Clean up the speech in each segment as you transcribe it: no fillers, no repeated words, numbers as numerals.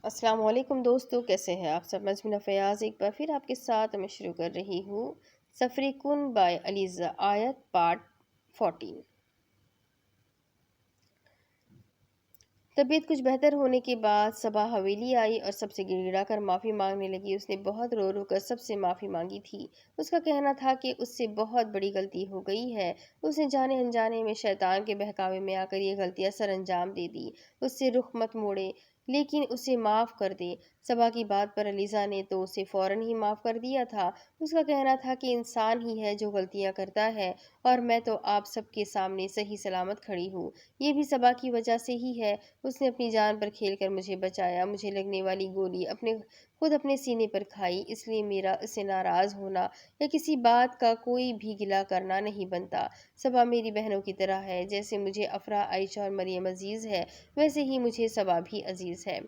السلام علیکم دوستو، کیسے ہیں آپ سب؟ مجمنہ فیاض ایک بار پھر آپ کے ساتھ میں شروع کر رہی ہوں سفری کن بائی علیزہ آیت پارٹ 14۔ طبیعت کچھ بہتر ہونے کے بعد صبا حویلی آئی اور سب سے گڑ گڑا کر معافی مانگنے لگی۔ اس نے بہت رو رو کر سب سے معافی مانگی تھی۔ اس کا کہنا تھا کہ اس سے بہت بڑی غلطی ہو گئی ہے۔ اس نے جانے انجانے میں شیطان کے بہکاوے میں آ کر یہ غلطیاں سر انجام دے دی۔ اس سے رخ مت موڑے لیکن اسے معاف کر دے۔ صبا کی بات پر علیزہ نے تو اسے فوراً ہی معاف کر دیا تھا۔ اس کا کہنا تھا کہ انسان ہی ہے جو غلطیاں کرتا ہے اور میں تو آپ سب کے سامنے صحیح سلامت کھڑی ہوں۔ یہ بھی صبا کی وجہ سے ہی ہے۔ اس نے اپنی جان پر کھیل کر مجھے بچایا۔ مجھے لگنے والی گولی خود اپنے سینے پر کھائی، اس لیے میرا اس سے ناراض ہونا یا کسی بات کا کوئی بھی گلہ کرنا نہیں بنتا۔ صبا میری بہنوں کی طرح ہے۔ جیسے مجھے افرا، عائشہ اور مریم عزیز ہے، ویسے ہی مجھے صبا بھی عزیز ہے۔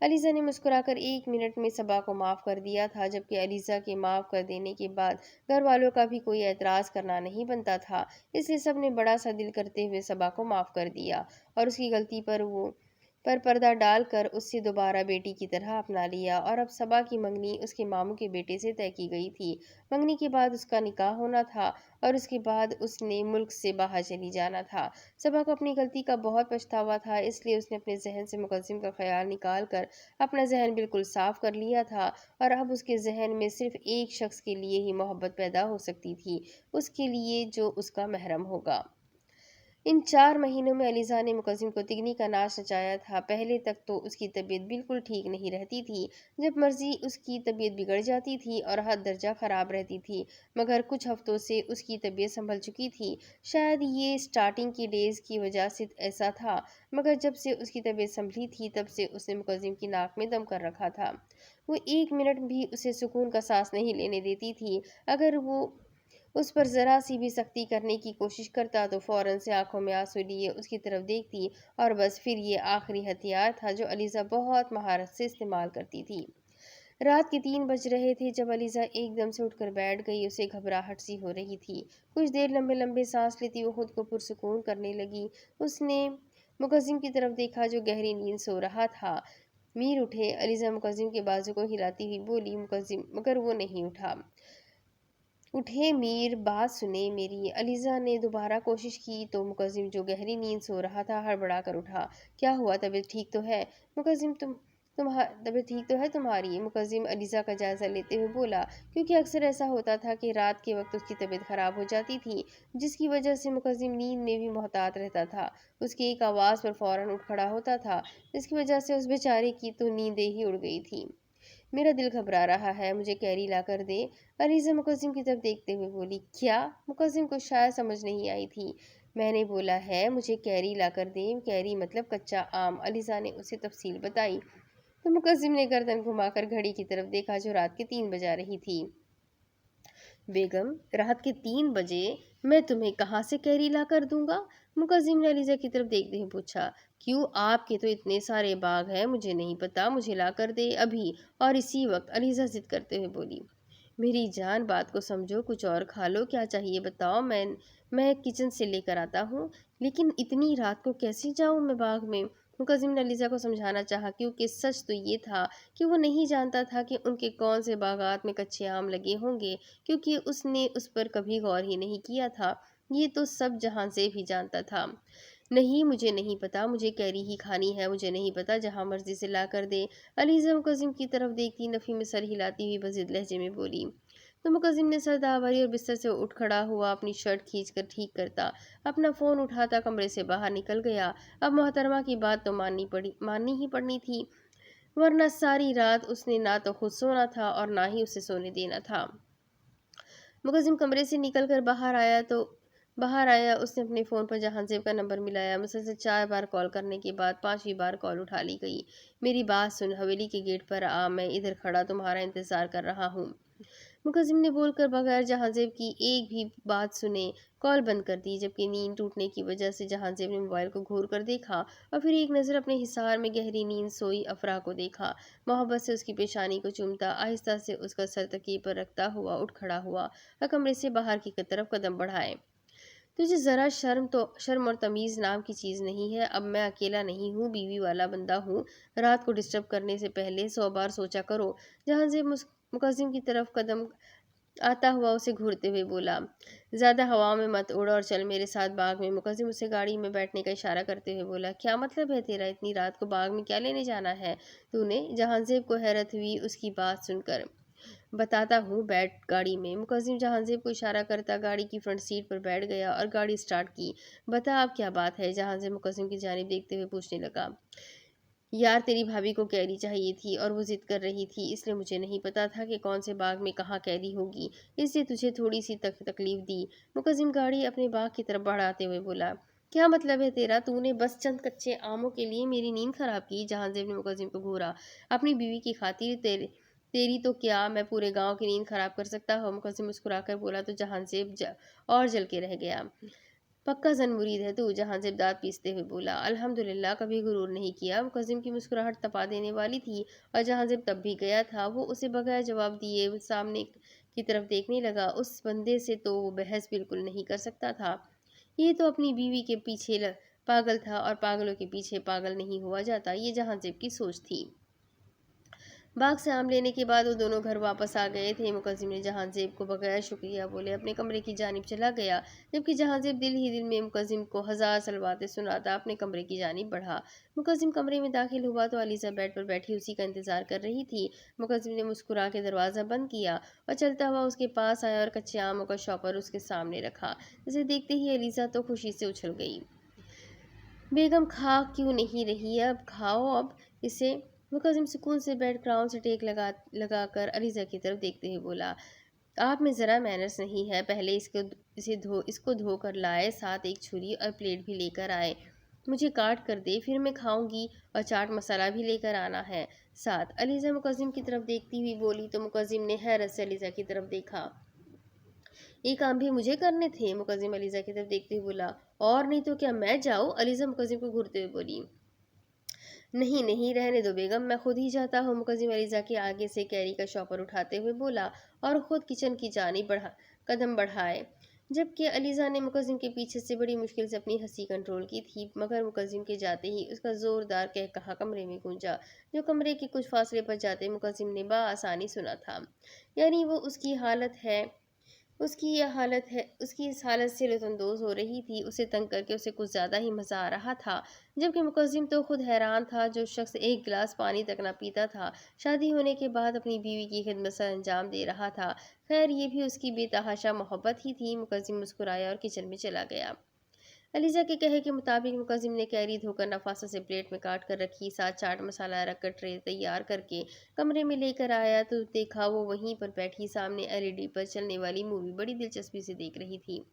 علیزہ نے مسکرا کر 1 منٹ میں صبا کو معاف کر دیا تھا، جبکہ علیزہ کے معاف کر دینے کے بعد گھر والوں کا بھی کوئی اعتراض کرنا نہیں بنتا تھا۔ اس لیے سب نے بڑا سا دل کرتے ہوئے صبا کو معاف کر دیا اور اس کی غلطی پر پردہ ڈال کر اس سے دوبارہ بیٹی کی طرح اپنا لیا۔ اور اب صبا کی منگنی اس کے ماموں کے بیٹے سے طے کی گئی تھی۔ منگنی کے بعد اس کا نکاح ہونا تھا اور اس کے بعد اس نے ملک سے باہر چلی جانا تھا۔ صبا کو اپنی غلطی کا بہت پچھتاوا تھا، اس لیے اس نے اپنے ذہن سے مقدم کا خیال نکال کر اپنا ذہن بالکل صاف کر لیا تھا اور اب اس کے ذہن میں صرف ایک شخص کے لیے ہی محبت پیدا ہو سکتی تھی، اس کے لیے جو اس کا محرم ہوگا۔ ان 4 مہینوں میں علیزہ نے مقدم کو تگنی کا ناچ نچایا تھا۔ پہلے تک تو اس کی طبیعت بالکل ٹھیک نہیں رہتی تھی۔ جب مرضی اس کی طبیعت بگڑ جاتی تھی اور حد درجہ خراب رہتی تھی، مگر کچھ ہفتوں سے اس کی طبیعت سنبھل چکی تھی۔ شاید یہ سٹارٹنگ کی ڈیز کی وجہ سے ایسا تھا، مگر جب سے اس کی طبیعت سنبھلی تھی تب سے اس نے مقدم کی ناک میں دم کر رکھا تھا۔ وہ 1 منٹ بھی اسے سکون کا سانس نہیں لینے دیتی تھی۔ اگر وہ اس پر ذرا سی بھی سختی کرنے کی کوشش کرتا تو فوراً سے آنکھوں میں آنسو لیے اس کی طرف دیکھتی، اور بس پھر یہ آخری ہتھیار تھا جو علیزہ بہت مہارت سے استعمال کرتی تھی۔ رات کے 3 بج رہے تھے جب علیزہ ایک دم سے اٹھ کر بیٹھ گئی۔ اسے گھبراہٹ سی ہو رہی تھی۔ کچھ دیر لمبے لمبے سانس لیتی وہ خود کو پرسکون کرنے لگی۔ اس نے مقدم کی طرف دیکھا جو گہری نیند سو رہا تھا۔ میر اٹھے؟ علیزہ مقدم کے بازو کو ہلاتی ہوئی بولی۔ مقدم مگر وہ نہیں اٹھا۔ اٹھے میر، بات سنیں میری۔ علیزہ نے دوبارہ کوشش کی تو مقدم جو گہری نیند سو رہا تھا ہڑبڑا کر اٹھا۔ کیا ہوا؟ طبیعت ٹھیک تو ہے؟ طبیعت ٹھیک تو ہے تمہاری؟ مقدم علیزہ کا جائزہ لیتے ہوئے بولا، کیونکہ اکثر ایسا ہوتا تھا کہ رات کے وقت اس کی طبیعت خراب ہو جاتی تھی، جس کی وجہ سے مقدم نیند میں بھی محتاط رہتا تھا۔ اس کی ایک آواز پر فوراً اٹھ کھڑا ہوتا تھا، جس کی وجہ سے اس بیچارے کی تو نیندیں ہی اڑ گئی تھی۔ میرا دل گھبرا رہا ہے، مجھے کیری لا کر دے۔ علیزہ مقدم کی طرف دیکھتے ہوئے بولی۔ کیا؟ مقدم کو شاید سمجھ نہیں آئی تھی۔ میں نے بولا ہے مجھے کیری لا کر دے۔ کیری مطلب کچا آم۔ علیزہ نے اسے تفصیل بتائی تو مقدم نے گردن گھما کر گھڑی کی طرف دیکھا جو رات کے 3 بجا رہی تھی۔ بیگم، رات کے 3 بجے میں تمہیں کہاں سے کیری لا کر دوں گا؟ مقدم نے علیزہ کی طرف دیکھتے ہوئے پوچھا۔ کیوں؟ آپ کے تو اتنے سارے باغ ہیں، مجھے نہیں پتا، مجھے لا کر دے ابھی اور اسی وقت۔ علیزہ ضد کرتے ہوئے بولی۔ میری جان، بات کو سمجھو، کچھ اور کھا لو، کیا چاہیے بتاؤ، میں کچن سے لے کر آتا ہوں۔ لیکن اتنی رات کو کیسے جاؤں میں باغ میں؟ مقدم نے علیزہ کو سمجھانا چاہا، کیونکہ سچ تو یہ تھا کہ وہ نہیں جانتا تھا کہ ان کے کون سے باغات میں کچے آم لگے ہوں گے، کیونکہ اس نے اس پر کبھی غور ہی نہیں کیا تھا۔ یہ تو سب جہاں سے بھی جانتا تھا۔ نہیں، مجھے نہیں پتا، مجھے کیری ہی کھانی ہے، مجھے نہیں پتا، جہاں مرضی سے لا کر دے۔ علیزہ مقدم کی طرف دیکھتی نفی میں سر ہلاتی ہوئی بضد لہجے میں بولی۔ تو مقدم نے سر داوری اور بستر سے اٹھ کھڑا ہوا، اپنی شرٹ کھینچ کر ٹھیک کرتا، اپنا فون اٹھاتا کمرے سے باہر نکل گیا۔ اب محترمہ کی بات تو ماننی ہی پڑنی تھی، ورنہ ساری رات اس نے نہ تو خود سونا تھا اور نہ ہی اسے سونے دینا تھا۔ مقدم کمرے سے نکل کر باہر آیا۔ اس نے اپنے فون پر جہانزیب کا نمبر ملایا۔ مسلسل 4 بار کال کرنے کے بعد 5ویں بار کال اٹھا لی گئی۔ میری بات سن، حویلی کے گیٹ پر آ، میں ادھر کھڑا تمہارا انتظار کر رہا ہوں۔ مقدم نے بول کر بغیر جہانزیب کی ایک بھی بات سنے کال بند کر دی، جبکہ نیند ٹوٹنے کی وجہ سے جہانزیب نے موبائل کو گھور کر دیکھا اور پھر ایک نظر اپنے حصار میں گہری نیند سوئی افرا کو دیکھا۔ محبت سے اس کی پیشانی کو چومتا، آہستہ سے اس کا سر تکیے پر رکھتا ہوا اٹھ کھڑا ہوا اور کمرے سے باہر کی طرف قدم بڑھائے۔ तुझे ज़रा शर्म और तमीज़ नाम की चीज़ नहीं है। अब मैं अकेला नहीं हूँ, बीवी वाला बंदा हूँ। रात को डिस्टर्ब करने से पहले 100 बार सोचा करो। जहांज़ेब मुकद्दम की तरफ कदम आता हुआ उसे घूरते हुए बोला, ज़्यादा हवा में मत उड़ और चल मेरे साथ बाग में। मुकद्दम उसे गाड़ी में बैठने का इशारा करते हुए बोला, क्या मतलब है तेरा? इतनी रात को बाग में क्या लेने जाना है तूने? जहांज़ेब को हैरत हुई उसकी बात सुनकर। बताता हूँ, बैठ गाड़ी में। मुकद्दम जहांज़ेब को इशारा करता गाड़ी की फ्रंट सीट पर बैठ गया और गाड़ी स्टार्ट की। बता अब क्या बात है? जहांज़ेब मुकद्दम की जानिब देखते हुए पूछने लगा। यार तेरी भाभी को कैरी चाहिए थी और वो जिद कर रही थी, इसलिए मुझे नहीं पता था कि कौन से बाग में कहाँ कैरी होगी, इसलिए तुझे थोड़ी सी तकलीफ दी। मुकद्दम गाड़ी अपने बाग की तरफ बढ़ाते हुए बोला, क्या मतलब है तेरा? तूने बस चंद कच्चे आमों के लिए मेरी नींद खराब की? जहांज़ेब ने मुकद्दम को घूरा। अपनी बीवी की खातिर तेरी तो क्या मैं पूरे गांव की नींद खराब कर सकता हूँ? मुकद्दम मुस्कुराकर बोला तो जहांज़ेब और जल के रह गया। पक्का जन मुरीद है तू? जहांज़ेब दाँत पीसते हुए बोला। अल्हम्दुलिल्लाह, कभी गुरूर नहीं किया। मुकद्दम की मुस्कुराहट तपा देने वाली थी और जहांज़ेब तब भी गया था। वो उसे बगैर जवाब दिए सामने की तरफ देखने लगा। उस बंदे से तो वो बहस बिल्कुल नहीं कर सकता था। ये तो अपनी बीवी के पीछे पागल था और पागलों के पीछे पागल नहीं हुआ जाता। ये जहांज़ेब की सोच थी। बाग से आम लेने के बाद वो दोनों घर वापस आ गए थे। मुकद्दम ने जहांज़ेब को बगैर शुक्रिया बोले अपने कमरे की जानिब चला गया, जबकि जहांज़ेब दिल ही दिल में मुकद्दम को हजार सलवातें सुनाता अपने कमरे की जानिब बढ़ा। मुकद्दम कमरे में दाखिल हुआ तो अलीज़ा बेड पर बैठी उसी का इंतजार कर रही थी। मुकद्दम ने मुस्कुरा के दरवाज़ा बंद किया और चलता हुआ उसके पास आया और कच्चे आमों का शॉपर उसके सामने रखा। इसे देखते ही अलीज़ा तो खुशी से उछल गई। बेगम खा क्यों नहीं रही है? अब खाओ अब इसे। मुकद्दम सुकून से बेड क्राउन से टेक लगाकर अलीज़ा की तरफ देखते हुए बोला, आप में ज़रा मैनर्स नहीं है। पहले इसको धो कर लाए, साथ एक छुरी और प्लेट भी लेकर आए। मुझे काट कर दे, फिर मैं खाऊंगी। और चाट मसाला भी लेकर आना है साथ। अलीज़ा मुकद्दम की तरफ देखती हुई बोली तो मुकद्दम ने हैरत से अलीज़ा की तरफ देखा। ये काम भी मुझे करने थे? मुकद्दम अलीज़ा की तरफ देखते हुए बोला। और नहीं तो क्या मैं जाऊँ? अलीज़ा मुकद्दम को घूरते हुए बोली। नहीं नहीं, रहने दो बेगम, मैं खुद ही जाता हूँ। मुकद्दम अलीज़ा के आगे से कैरी का शॉपर उठाते हुए बोला और खुद किचन की जानिब कदम बढ़ाए, जबकि अलीज़ा ने मुकद्दम के पीछे से बड़ी मुश्किल से अपनी हंसी कंट्रोल की थी। मगर मुकद्दम के जाते ही उसका जोरदार कह कहा कमरे में गूंजा, जो कमरे के कुछ फासले पर जाते मुकद्दम ने बआसानी सुना था। यानी वो उसकी इस हालत से लुत्फ़अंदोज़ हो रही थी। उसे तंग करके उसे कुछ ज़्यादा ही मज़ा आ रहा था, जबकि मुकद्दम तो खुद हैरान था। जो शख्स एक गिलास पानी तक ना पीता था, शादी होने के बाद अपनी बीवी की खिदमत सर अंजाम दे रहा था। खैर, ये भी उसकी बेतहाशा मोहब्बत ही थी। मुकद्दम मुस्कुराया और किचन में चला गया। अलीज़ा के कहे के मुताबिक मुकद्दम ने कैरी धोकर नफासा से प्लेट में काट कर रखी, साथ चाट मसाला रखकर ट्रे तैयार करके कमरे में लेकर आया तो देखा वो वहीं पर बैठी सामने एलईडी पर चलने वाली मूवी बड़ी दिलचस्पी से देख रही थी।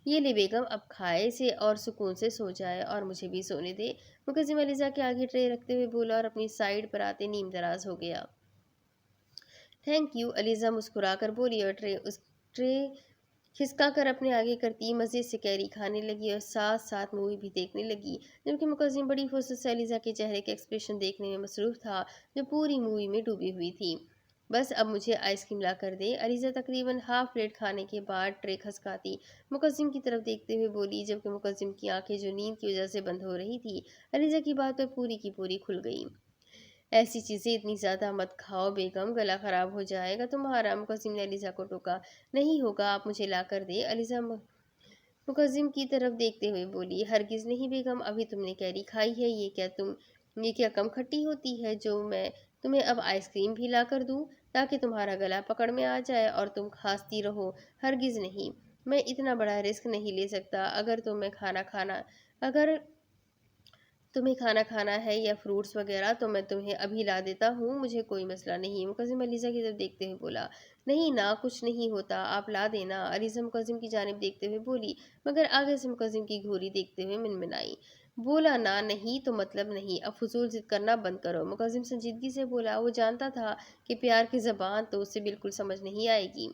ये ले बेगम, अब खाए से और सुकून से सो जाए और मुझे भी सोने दे। मुकद्दम अलीज़ा के आगे ट्रे रखते हुए बोला और अपनी साइड पर आते नीम दराज हो गया। थैंक यू, अलीज़ा मुस्कुराकर बोली और ट्रे खिसका कर अपने आगे करती मज़े से कैरी खाने लगी और साथ साथ मूवी भी देखने लगी, जबकि मुकद्दम बड़ी फुर्सत से अलीज़ा के चेहरे के एक्सप्रेशन देखने में मसरूफ़ था, जो पूरी मूवी में डूबी हुई थी। बस अब मुझे आइसक्रीम ला कर दे। अलीज़ा तकरीबन हाफ प्लेट खाने के बाद ट्रे खसकाती मुकद्दम की तरफ देखते हुए बोली, जबकि मुकद्दम की आंखें जो नींद की वजह से बंद हो रही थी, अलीज़ा की बात पर पूरी की पूरी खुल गई। ऐसी चीज़ें इतनी ज़्यादा मत खाओ बेगम, गला ख़राब हो जाएगा तुम्हारा। मुकद्दम ने अलीज़ा को टोका। नहीं होगा, आप मुझे ला कर दे। अलीज़ा मुकद्दम की तरफ देखते हुए बोली, हरगिज़ नहीं बेगम, अभी तुमने कैरी खाई है। ये क्या कम खट्टी होती है जो मैं तुम्हें अब आइसक्रीम भी ला कर दूँ, ताकि तुम्हारा गला पकड़ में आ जाए और तुम खांसती रहो? हरगिज़ नहीं, मैं इतना बड़ा रिस्क नहीं ले सकता। अगर तुम्हें खाना खाना है या फ्रूट्स वगैरह तो मैं तुम्हें अभी ला देता हूँ, मुझे कोई मसला नहीं। मुकद्दम अलीज़ा की तरफ देखते हुए बोला। नहीं ना, कुछ नहीं होता, आप ला देना। अलीज़ा मुकद्दम की जानिब देखते हुए बोली, मगर आगे से मुकद्दम की घूरी देखते हुए मिनमिनाई। बोला ना, नहीं तो मतलब नहीं, अब फजूल जिद करना बंद करो। मुकद्दम संजीदगी से बोला। वो जानता था कि प्यार की ज़बान तो उसे बिल्कुल समझ नहीं आएगी।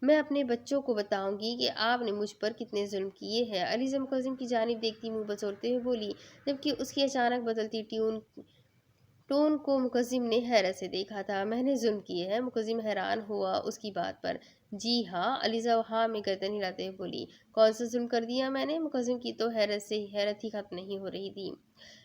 मैं अपने बच्चों को बताऊंगी कि आपने मुझ पर कितने जुल्म किए हैं। अलीज़ा मुकद्दम की जानिब देखती मुंह बसोरते हुए बोली, जबकि उसकी अचानक बदलती ट्यून टोन को मुकद्दिम ने हैरत से देखा था। मैंने जुल्म किए हैं? मुकद्दिम हैरान हुआ उसकी बात पर। जी हाँ, अलीज़ा हाँ में गर्दन हिलाते हुए बोली। कौन सा जुल्म कर दिया मैंने? मुकद्दिम की तो हैरत ही खत्म नहीं हो रही थी।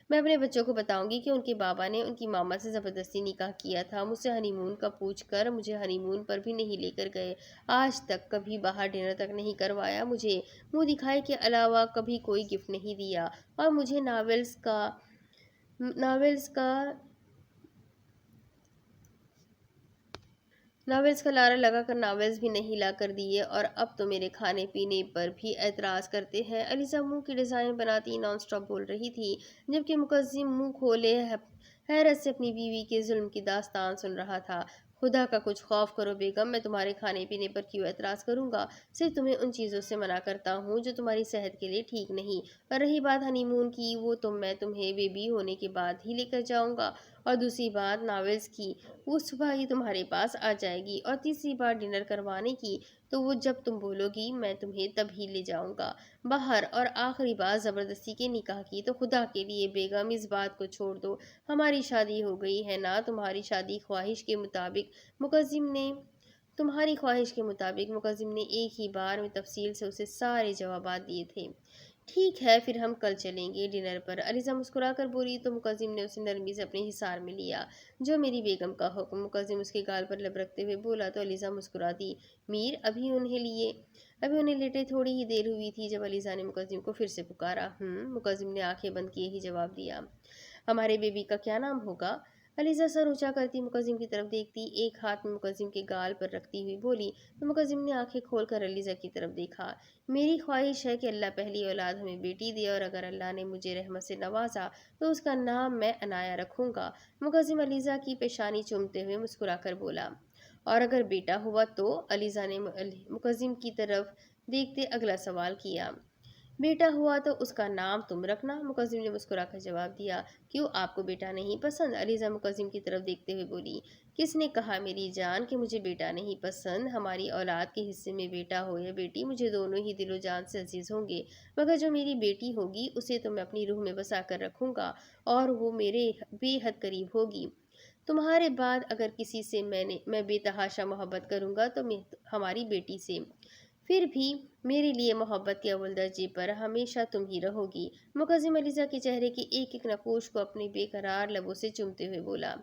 मैं अपने बच्चों को बताऊंगी कि उनके बाबा ने उनकी मामा से ज़बरदस्ती निकाह किया था। मुझसे हनीमून का पूछ कर मुझे हनीमून पर भी नहीं लेकर गए। आज तक कभी बाहर डिनर तक नहीं करवाया। मुझे मुंह दिखाए के अलावा कभी कोई गिफ्ट नहीं दिया। और मुझे नॉवेल्स का नॉवेल्स का लारा लगाकर नॉवेल्स भी नहीं ला कर दिए, और अब तो मेरे खाने पीने पर भी एतराज़ करते हैं। अलीज़ा मुंह की डिज़ाइन बनाती नॉन स्टॉप बोल रही थी, जबकि मुकद्दिम मुंह खोले हैरत से अपनी बीवी के जुल्म की दास्तान सुन रहा था। खुदा का कुछ खौफ करो बेगम, मैं तुम्हारे खाने पीने पर क्यों एतराज़ करूंगा? सिर्फ तुम्हें उन चीज़ों से मना करता हूँ जो तुम्हारी सेहत के लिए ठीक नहीं। और रही बात हनीमून की, वो तो मैं तुम्हें बेबी होने के बाद ही लेकर जाऊंगा। और दूसरी बात नॉवेल्स की, वो सुबह ही तुम्हारे पास आ जाएगी। और तीसरी बार डिनर करवाने की, तो वो जब तुम बोलोगी मैं तुम्हें तभी ले जाऊंगा बाहर। और आखिरी बात ज़बरदस्ती के निकाह की, तो खुदा के लिए बेगम इस बात को छोड़ दो। हमारी शादी हो गई है ना, तुम्हारी शादी ख्वाहिश के मुताबिक। मुकद्दिम ने तुम्हारी ख्वाहिश के मुताबिक मुकद्दिम ने एक ही बार में तफसील से उसे सारे जवाबात दिए थे। ठीक है, फिर हम कल चलेंगे डिनर पर, अलीज़ा मुस्कुराकर बोली। तो मुकद्दिम ने उसे नरमी से अपने हिसार में लिया। जो मेरी बेगम का हुक्म, मुकद्दिम उसके गाल पर लब रखते हुए बोला। तो अलीज़ा मुस्कुरा दी। मीर अभी उन्हें लेटे थोड़ी ही देर हुई थी जब अलीज़ा ने मुकद्दिम को फिर से पुकारा। मुकद्दिम ने आंखें बंद किए ही जवाब दिया। हमारे बेबी का क्या नाम होगा? अलीज़ा सर ऊंचा करती मुकद्दिम की तरफ देखती, एक हाथ में मुकद्दिम के गाल पर रखती हुई बोली। तो मुकद्दिम ने आंखें खोलकर अलीज़ा की तरफ देखा। मेरी ख्वाहिश है कि अल्लाह पहली औलाद हमें बेटी दे, और अगर अल्लाह ने मुझे रहमत से नवाजा तो उसका नाम मैं अनाया रखूंगा। मुकद्दिम अलीज़ा की पेशानी चूमते हुए मुस्कुराकर बोला। और अगर बेटा हुआ तो? अलीज़ा ने मुकद्दिम की तरफ देखते अगला सवाल किया। बेटा हुआ तो उसका नाम तुम रखना, मुकद्दिम ने मुस्कुराकर जवाब दिया। क्यों, आपको बेटा नहीं पसंद? अलीज़ा मुकद्दिम की तरफ देखते हुए बोली। किसने कहा मेरी जान कि मुझे बेटा नहीं पसंद? हमारी औलाद के हिस्से में बेटा हो या बेटी, मुझे दोनों ही दिलो जान से अजीज़ होंगे। मगर जो मेरी बेटी होगी उसे तो मैं अपनी रूह में बसा कर रखूंगा, और वो मेरे बेहद करीब होगी। तुम्हारे बाद अगर किसी से मैं बेतहाशा मोहब्बत करूंगा तो मैं हमारी बेटी से। फिर भी मेरे लिए मोहब्बत के अव्वल दर्जे पर हमेशा तुम ही रहोगी। मुकद्दिम अलीज़ा के चेहरे की एक एक नकोश को अपने बेकरार लबों से चूमते हुए बोला।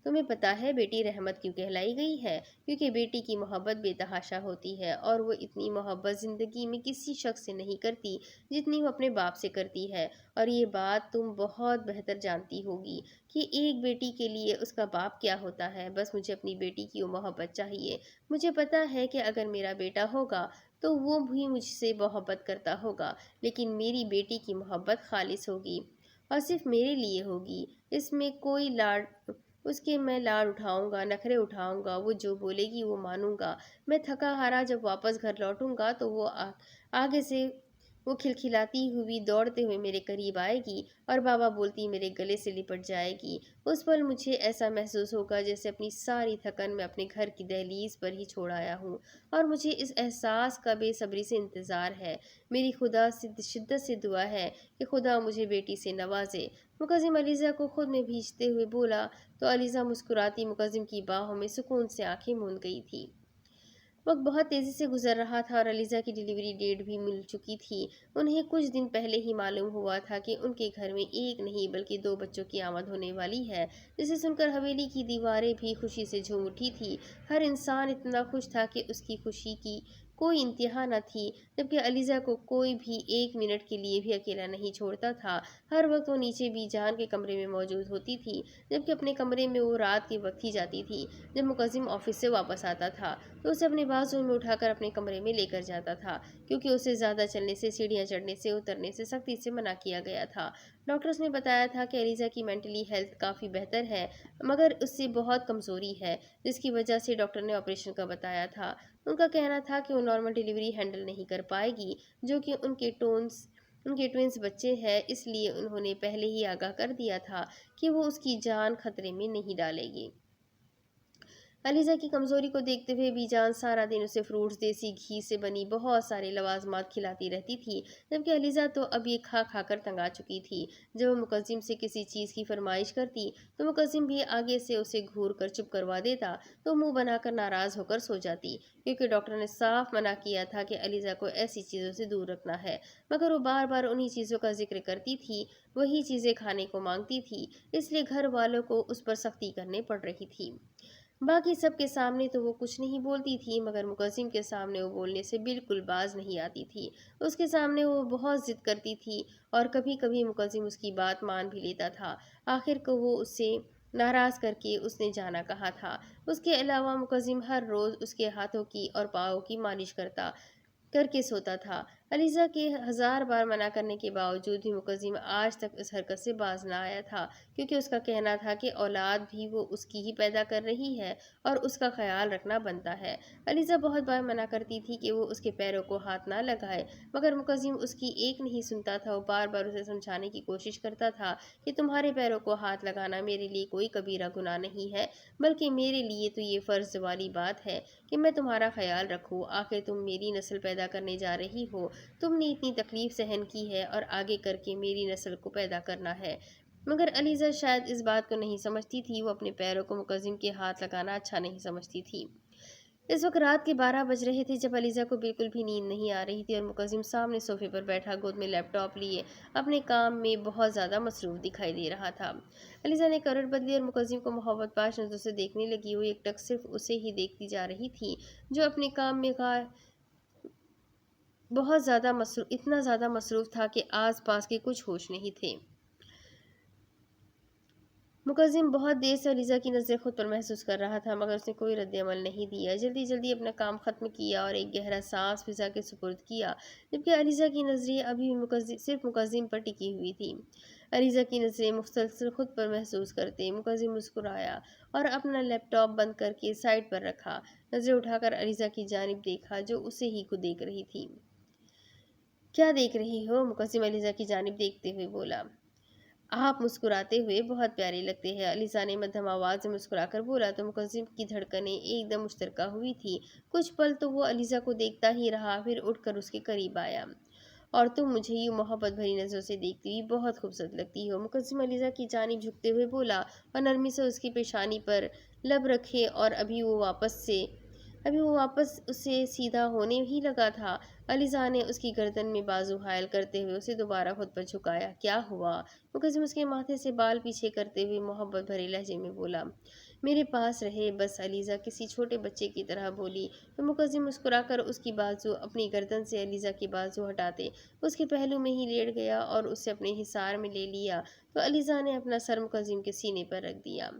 तुम्हें पता है बेटी रहमत क्यों कहलाई गई है? क्योंकि बेटी की मोहब्बत बेतहाशा होती है, और वो इतनी मोहब्बत ज़िंदगी में किसी शख्स से नहीं करती जितनी वो अपने बाप से करती है। और ये बात तुम बहुत बेहतर जानती होगी कि एक बेटी के लिए उसका बाप क्या होता है। बस मुझे अपनी बेटी की वो मोहब्बत चाहिए। मुझे पता है कि अगर मेरा बेटा होगा तो वो भी मुझसे मोहब्बत करता होगा, लेकिन मेरी बेटी की मोहब्बत खालिस होगी, और सिर्फ मेरे लिए होगी। इसमें कोई लाड उसके मैं लाड उठाऊंगा, नखरे उठाऊंगा, वो जो बोलेगी वो मानूंगा। मैं थका हारा जब वापस घर लौटूंगा तो आगे से वो खिलखिलाती हुई दौड़ते हुए मेरे करीब आएगी, और बाबा बोलती मेरे गले से लिपट जाएगी। उस पल मुझे ऐसा महसूस होगा जैसे अपनी सारी थकन मैं अपने घर की दहलीज पर ही छोड़ आया हूँ, और मुझे इस एहसास का बेसब्री से इंतज़ार है। मेरी खुदा से शिद्दत से दुआ है कि खुदा मुझे बेटी से नवाजे। मुकद्दिम अलीज़ा को खुद में भींचते हुए बोला। तो अलीज़ा मुस्कुराती मुकद्दिम की बाहों में सुकून से आंखें मूंद गई थी। वक्त बहुत तेज़ी से गुजर रहा था, और अलीज़ा की डिलीवरी डेट भी मिल चुकी थी। उन्हें कुछ दिन पहले ही मालूम हुआ था कि उनके घर में एक नहीं बल्कि दो बच्चों की आमद होने वाली है, जिसे सुनकर हवेली की दीवारें भी खुशी से झूम उठी थी। हर इंसान इतना खुश था कि उसकी खुशी की कोई इंतहा न थी, जबकि अलीज़ा को कोई भी एक मिनट के लिए भी अकेला नहीं छोड़ता था। हर वक्त वो नीचे बीजान के कमरे में मौजूद होती थी, जबकि अपने कमरे में वो रात के वक्त ही जाती थी। जब मुकद्दिम ऑफिस से वापस आता था तो उसे अपने बाजू में उठाकर अपने कमरे में लेकर जाता था, क्योंकि उसे ज़्यादा चलने से, सीढ़ियाँ चढ़ने से, उतरने से सख्ती से मना किया गया था। डॉक्टर्स ने बताया था कि एलिज़ा की मेंटली हेल्थ काफ़ी बेहतर है, मगर उससे बहुत कमज़ोरी है, जिसकी वजह से डॉक्टर ने ऑपरेशन का बताया था। उनका कहना था कि वो नॉर्मल डिलीवरी हैंडल नहीं कर पाएगी, जो कि उनके ट्विंस बच्चे हैं, इसलिए उन्होंने पहले ही आगाह कर दिया था कि वो उसकी जान खतरे में नहीं डालेगी। अलीज़ा की कमज़ोरी को देखते हुए बीजान सारा दिन उसे फ्रूट्स, देसी घी से बनी बहुत सारी लवाजमात खिलाती रहती थी, जबकि अलीज़ा तो अब ये खा खा कर तंग आ चुकी थी। जब वो मुकद्दम से किसी चीज़ की फरमाइश करती तो मुकद्दम भी आगे से उसे घूर कर चुप करवा देता, तो मुंह बनाकर नाराज़ होकर सो जाती, क्योंकि डॉक्टर ने साफ मना किया था कि अलीज़ा को ऐसी चीज़ों से दूर रखना है। मगर वो बार बार उन्हीं चीज़ों का जिक्र करती थी, वही चीज़ें खाने को मांगती थी, इसलिए घर वालों को उस पर सख्ती करनी पड़ रही थी। बाकी सबके सामने तो वो कुछ नहीं बोलती थी, मगर मुकद्दम के सामने वो बोलने से बिल्कुल बाज नहीं आती थी। उसके सामने वो बहुत जिद करती थी और कभी कभी मुकद्दम उसकी बात मान भी लेता था। आखिर को वो उससे नाराज़ करके उसने जाना कहा था। उसके अलावा मुकद्दम हर रोज़ उसके हाथों की और पाँव की मालिश करके सोता था। अलीज़ा के हजार बार मना करने के बावजूद भी मुकद्दम आज तक इस हरकत से बाज ना आया था, क्योंकि उसका कहना था कि औलाद भी वो उसकी ही पैदा कर रही है और उसका ख्याल रखना बनता है। अलीज़ा बहुत बार मना करती थी कि वो उसके पैरों को हाथ ना लगाए, मगर मुकद्दम उसकी एक नहीं सुनता था। वो बार बार उसे समझाने की कोशिश करता था कि तुम्हारे पैरों को हाथ लगाना मेरे लिए कोई कबीरा गुनाह नहीं है, बल्कि मेरे लिए तो ये फ़र्ज़ वाली बात है कि मैं तुम्हारा ख्याल रखूं। आखिर तुम मेरी नस्ल पैदा करने जा रही हो, तुमने इतनी तकलीफ सहन की है और आगे करके मेरी नस्ल को पैदा करना है। मगर अलीज़ा शायद इस बात को नहीं समझती थी। वो अपने पैरों को मुकद्दम के हाथ लगाना अच्छा नहीं समझती थी। इस वक्त रात के 12 बज रहे थे जब अलीज़ा को बिल्कुल भी नींद नहीं आ रही थी और मुकद्दम सामने सोफे पर बैठा गोद में लैपटॉप लिए अपने काम में बहुत ज़्यादा मसरूफ़ दिखाई दे रहा था। अलीज़ा ने करवट बदली और मुकद्दम को मोहब्बत पाश नज़रों से देखने लगी। वो एकटक सिर्फ उसे ही देखती जा रही थी, जो अपने काम में इतना ज़्यादा मसरूफ़ था कि आस पास के कुछ होश नहीं थे। मुकद्दम बहुत देर से अलीज़ा की नज़रें खुद पर महसूस कर रहा था, मगर उसने कोई रद्द-ए-अमल नहीं दिया। जल्दी जल्दी अपना काम ख़त्म किया और एक गहरा सांस फिज़ा के सुपुर्द किया, जबकि अलीज़ा की नज़रें अभी भी सिर्फ मुकद्दम पर टिकी हुई थी। अलीज़ा की नज़रें मुसलसल खुद पर महसूस करते मुकद्दम मुस्कुराया और अपना लैपटॉप बंद करके साइड पर रखा। नज़रें उठाकर अलीज़ा की जानिब देखा, जो उसे ही को देख रही थी। क्या देख रही हो? मुकद्दम अलीज़ा की जानिब देखते हुए बोला। आप मुस्कुराते हुए बहुत प्यारे लगते हैं, अलीज़ा ने मध्यम आवाज़ में मुस्कुराकर बोला। तो मुकद्दम की धड़कनें एकदम मुश्तरका हुई थी। कुछ पल तो वो अलीज़ा को देखता ही रहा, फिर उठकर उसके करीब आया। और तुम मुझे यूँ मोहब्बत भरी नज़रों से देखती हुई बहुत खूबसूरत लगती हो, मुकद्दम अलीज़ा की जानिब झुकते हुए बोला और नरमी से उसकी पेशानी पर लब रखे। और अभी वो वापस उसे सीधा होने ही लगा था। अलीज़ा ने उसकी गर्दन में बाजू हायल करते हुए उसे दोबारा खुद पर झुकाया। क्या हुआ? मुकद्दम उसके माथे से बाल पीछे करते हुए मोहब्बत भरे लहजे में बोला। मेरे पास रहे बस, अलीज़ा किसी छोटे बच्चे की तरह बोली। तो मुकद्दम मुस्कुराकर उसकी बाजू अपनी गर्दन से अलीज़ा की बाजू हटाते उसके पहलू में ही लेट गया और उसे अपने हिसार में ले लिया। तो अलीज़ा ने अपना सर मुकद्दम के सीने पर रख दिया।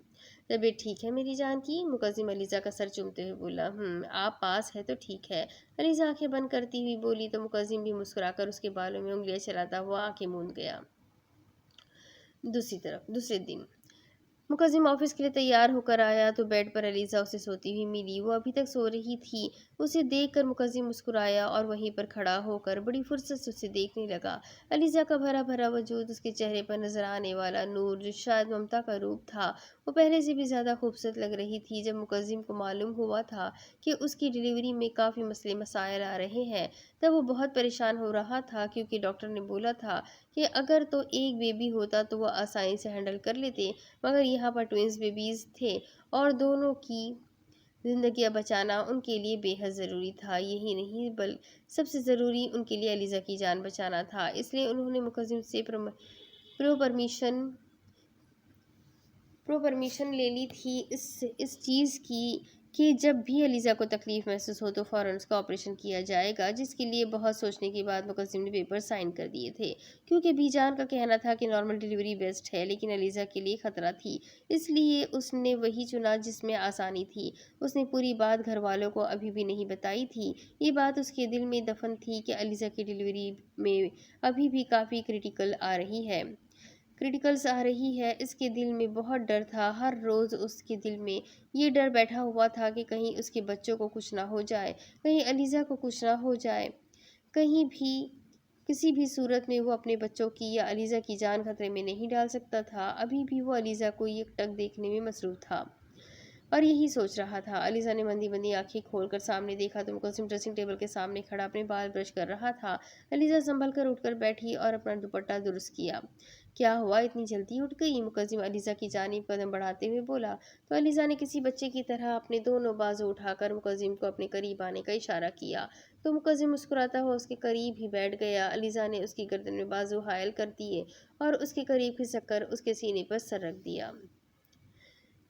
तबीयत ठीक है मेरी जान की? मुकद्दम अलीज़ा का सर चूमते हुए बोला। आप पास है तो ठीक है, अलीज़ा आंखें बंद करती हुई बोली। तो मुकद्दम भी मुस्कुराकर उसके बालों में उंगलियां चलाता हुआ आंखें मूंद गया। दूसरे दिन मुकद्दम ऑफिस के लिए तैयार होकर आया तो बेड पर अलीज़ा उसे सोती हुई मिली। वो अभी तक सो रही थी। उसे देखकर मुकद्दम मुस्कुराया और वहीं पर खड़ा होकर बड़ी फुर्सत से उसे देखने लगा। अलीज़ा का भरा भरा वजूद, उसके चेहरे पर नजर आने वाला नूर, जो शायद ममता का रूप था, वो पहले से भी ज़्यादा खूबसूरत लग रही थी। जब मुकद्दम को मालूम हुआ था कि उसकी डिलीवरी में काफ़ी मसले मसाइल आ रहे हैं, तब वो बहुत परेशान हो रहा था, क्योंकि डॉक्टर ने बोला था कि अगर तो एक बेबी होता तो वह आसानी से हैंडल कर लेते, मगर यहाँ पर ट्विंस बेबीज़ थे और दोनों की ज़िंदगियाँ बचाना उनके लिए बेहद ज़रूरी था। यही नहीं, सबसे ज़रूरी उनके लिए अलीज़ा की जान बचाना था। इसलिए उन्होंने मुकद्दम से प्रो परमिशन प्रो परमिशन ले ली थी इस चीज़ की कि जब भी अलीज़ा को तकलीफ़ महसूस हो तो फ़ौरन उसका ऑपरेशन किया जाएगा, जिसके लिए बहुत सोचने के बाद मुकद्दम ने पेपर साइन कर दिए थे, क्योंकि बीजान का कहना था कि नॉर्मल डिलीवरी बेस्ट है, लेकिन अलीज़ा के लिए ख़तरा थी। इसलिए उसने वही चुना जिसमें आसानी थी। उसने पूरी बात घर वालों को अभी भी नहीं बताई थी। ये बात उसके दिल में दफन थी कि अलीज़ा की डिलीवरी में अभी भी काफ़ी क्रिटिकल्स आ रही है। इसके दिल में बहुत डर था। हर रोज़ उसके दिल में ये डर बैठा हुआ था कि कहीं उसके बच्चों को कुछ ना हो जाए, कहीं अलीज़ा को कुछ ना हो जाए, कहीं भी किसी भी सूरत में वो अपने बच्चों की या अलीज़ा की जान खतरे में नहीं डाल सकता था। अभी भी वो अलीज़ा को एक टक देखने में मसरूफ़ था। और यही सोच रहा था। अलीज़ा ने मंदी मंदी आंखें खोलकर सामने देखा तो मुकद्दम ड्रेसिंग टेबल के सामने खड़ा अपने बाल ब्रश कर रहा था। अलीज़ा संभल कर उठकर बैठी और अपना दुपट्टा दुरुस्त किया। क्या हुआ, इतनी जल्दी उठ गई? मुकद्दम अलीज़ा की जानिब कदम बढ़ाते हुए बोला तो अलीज़ा ने किसी बच्चे की तरह अपने दोनों बाजू उठाकर मुकद्दम को अपने करीब आने का इशारा किया तो मुकद्दम मुस्कुराता हुआ उसके करीब ही बैठ गया। अलीज़ा ने उसकी गर्दन में बाजू हायल कर दिए और उसके करीब खिसक कर उसके सीने पर सर रख दिया।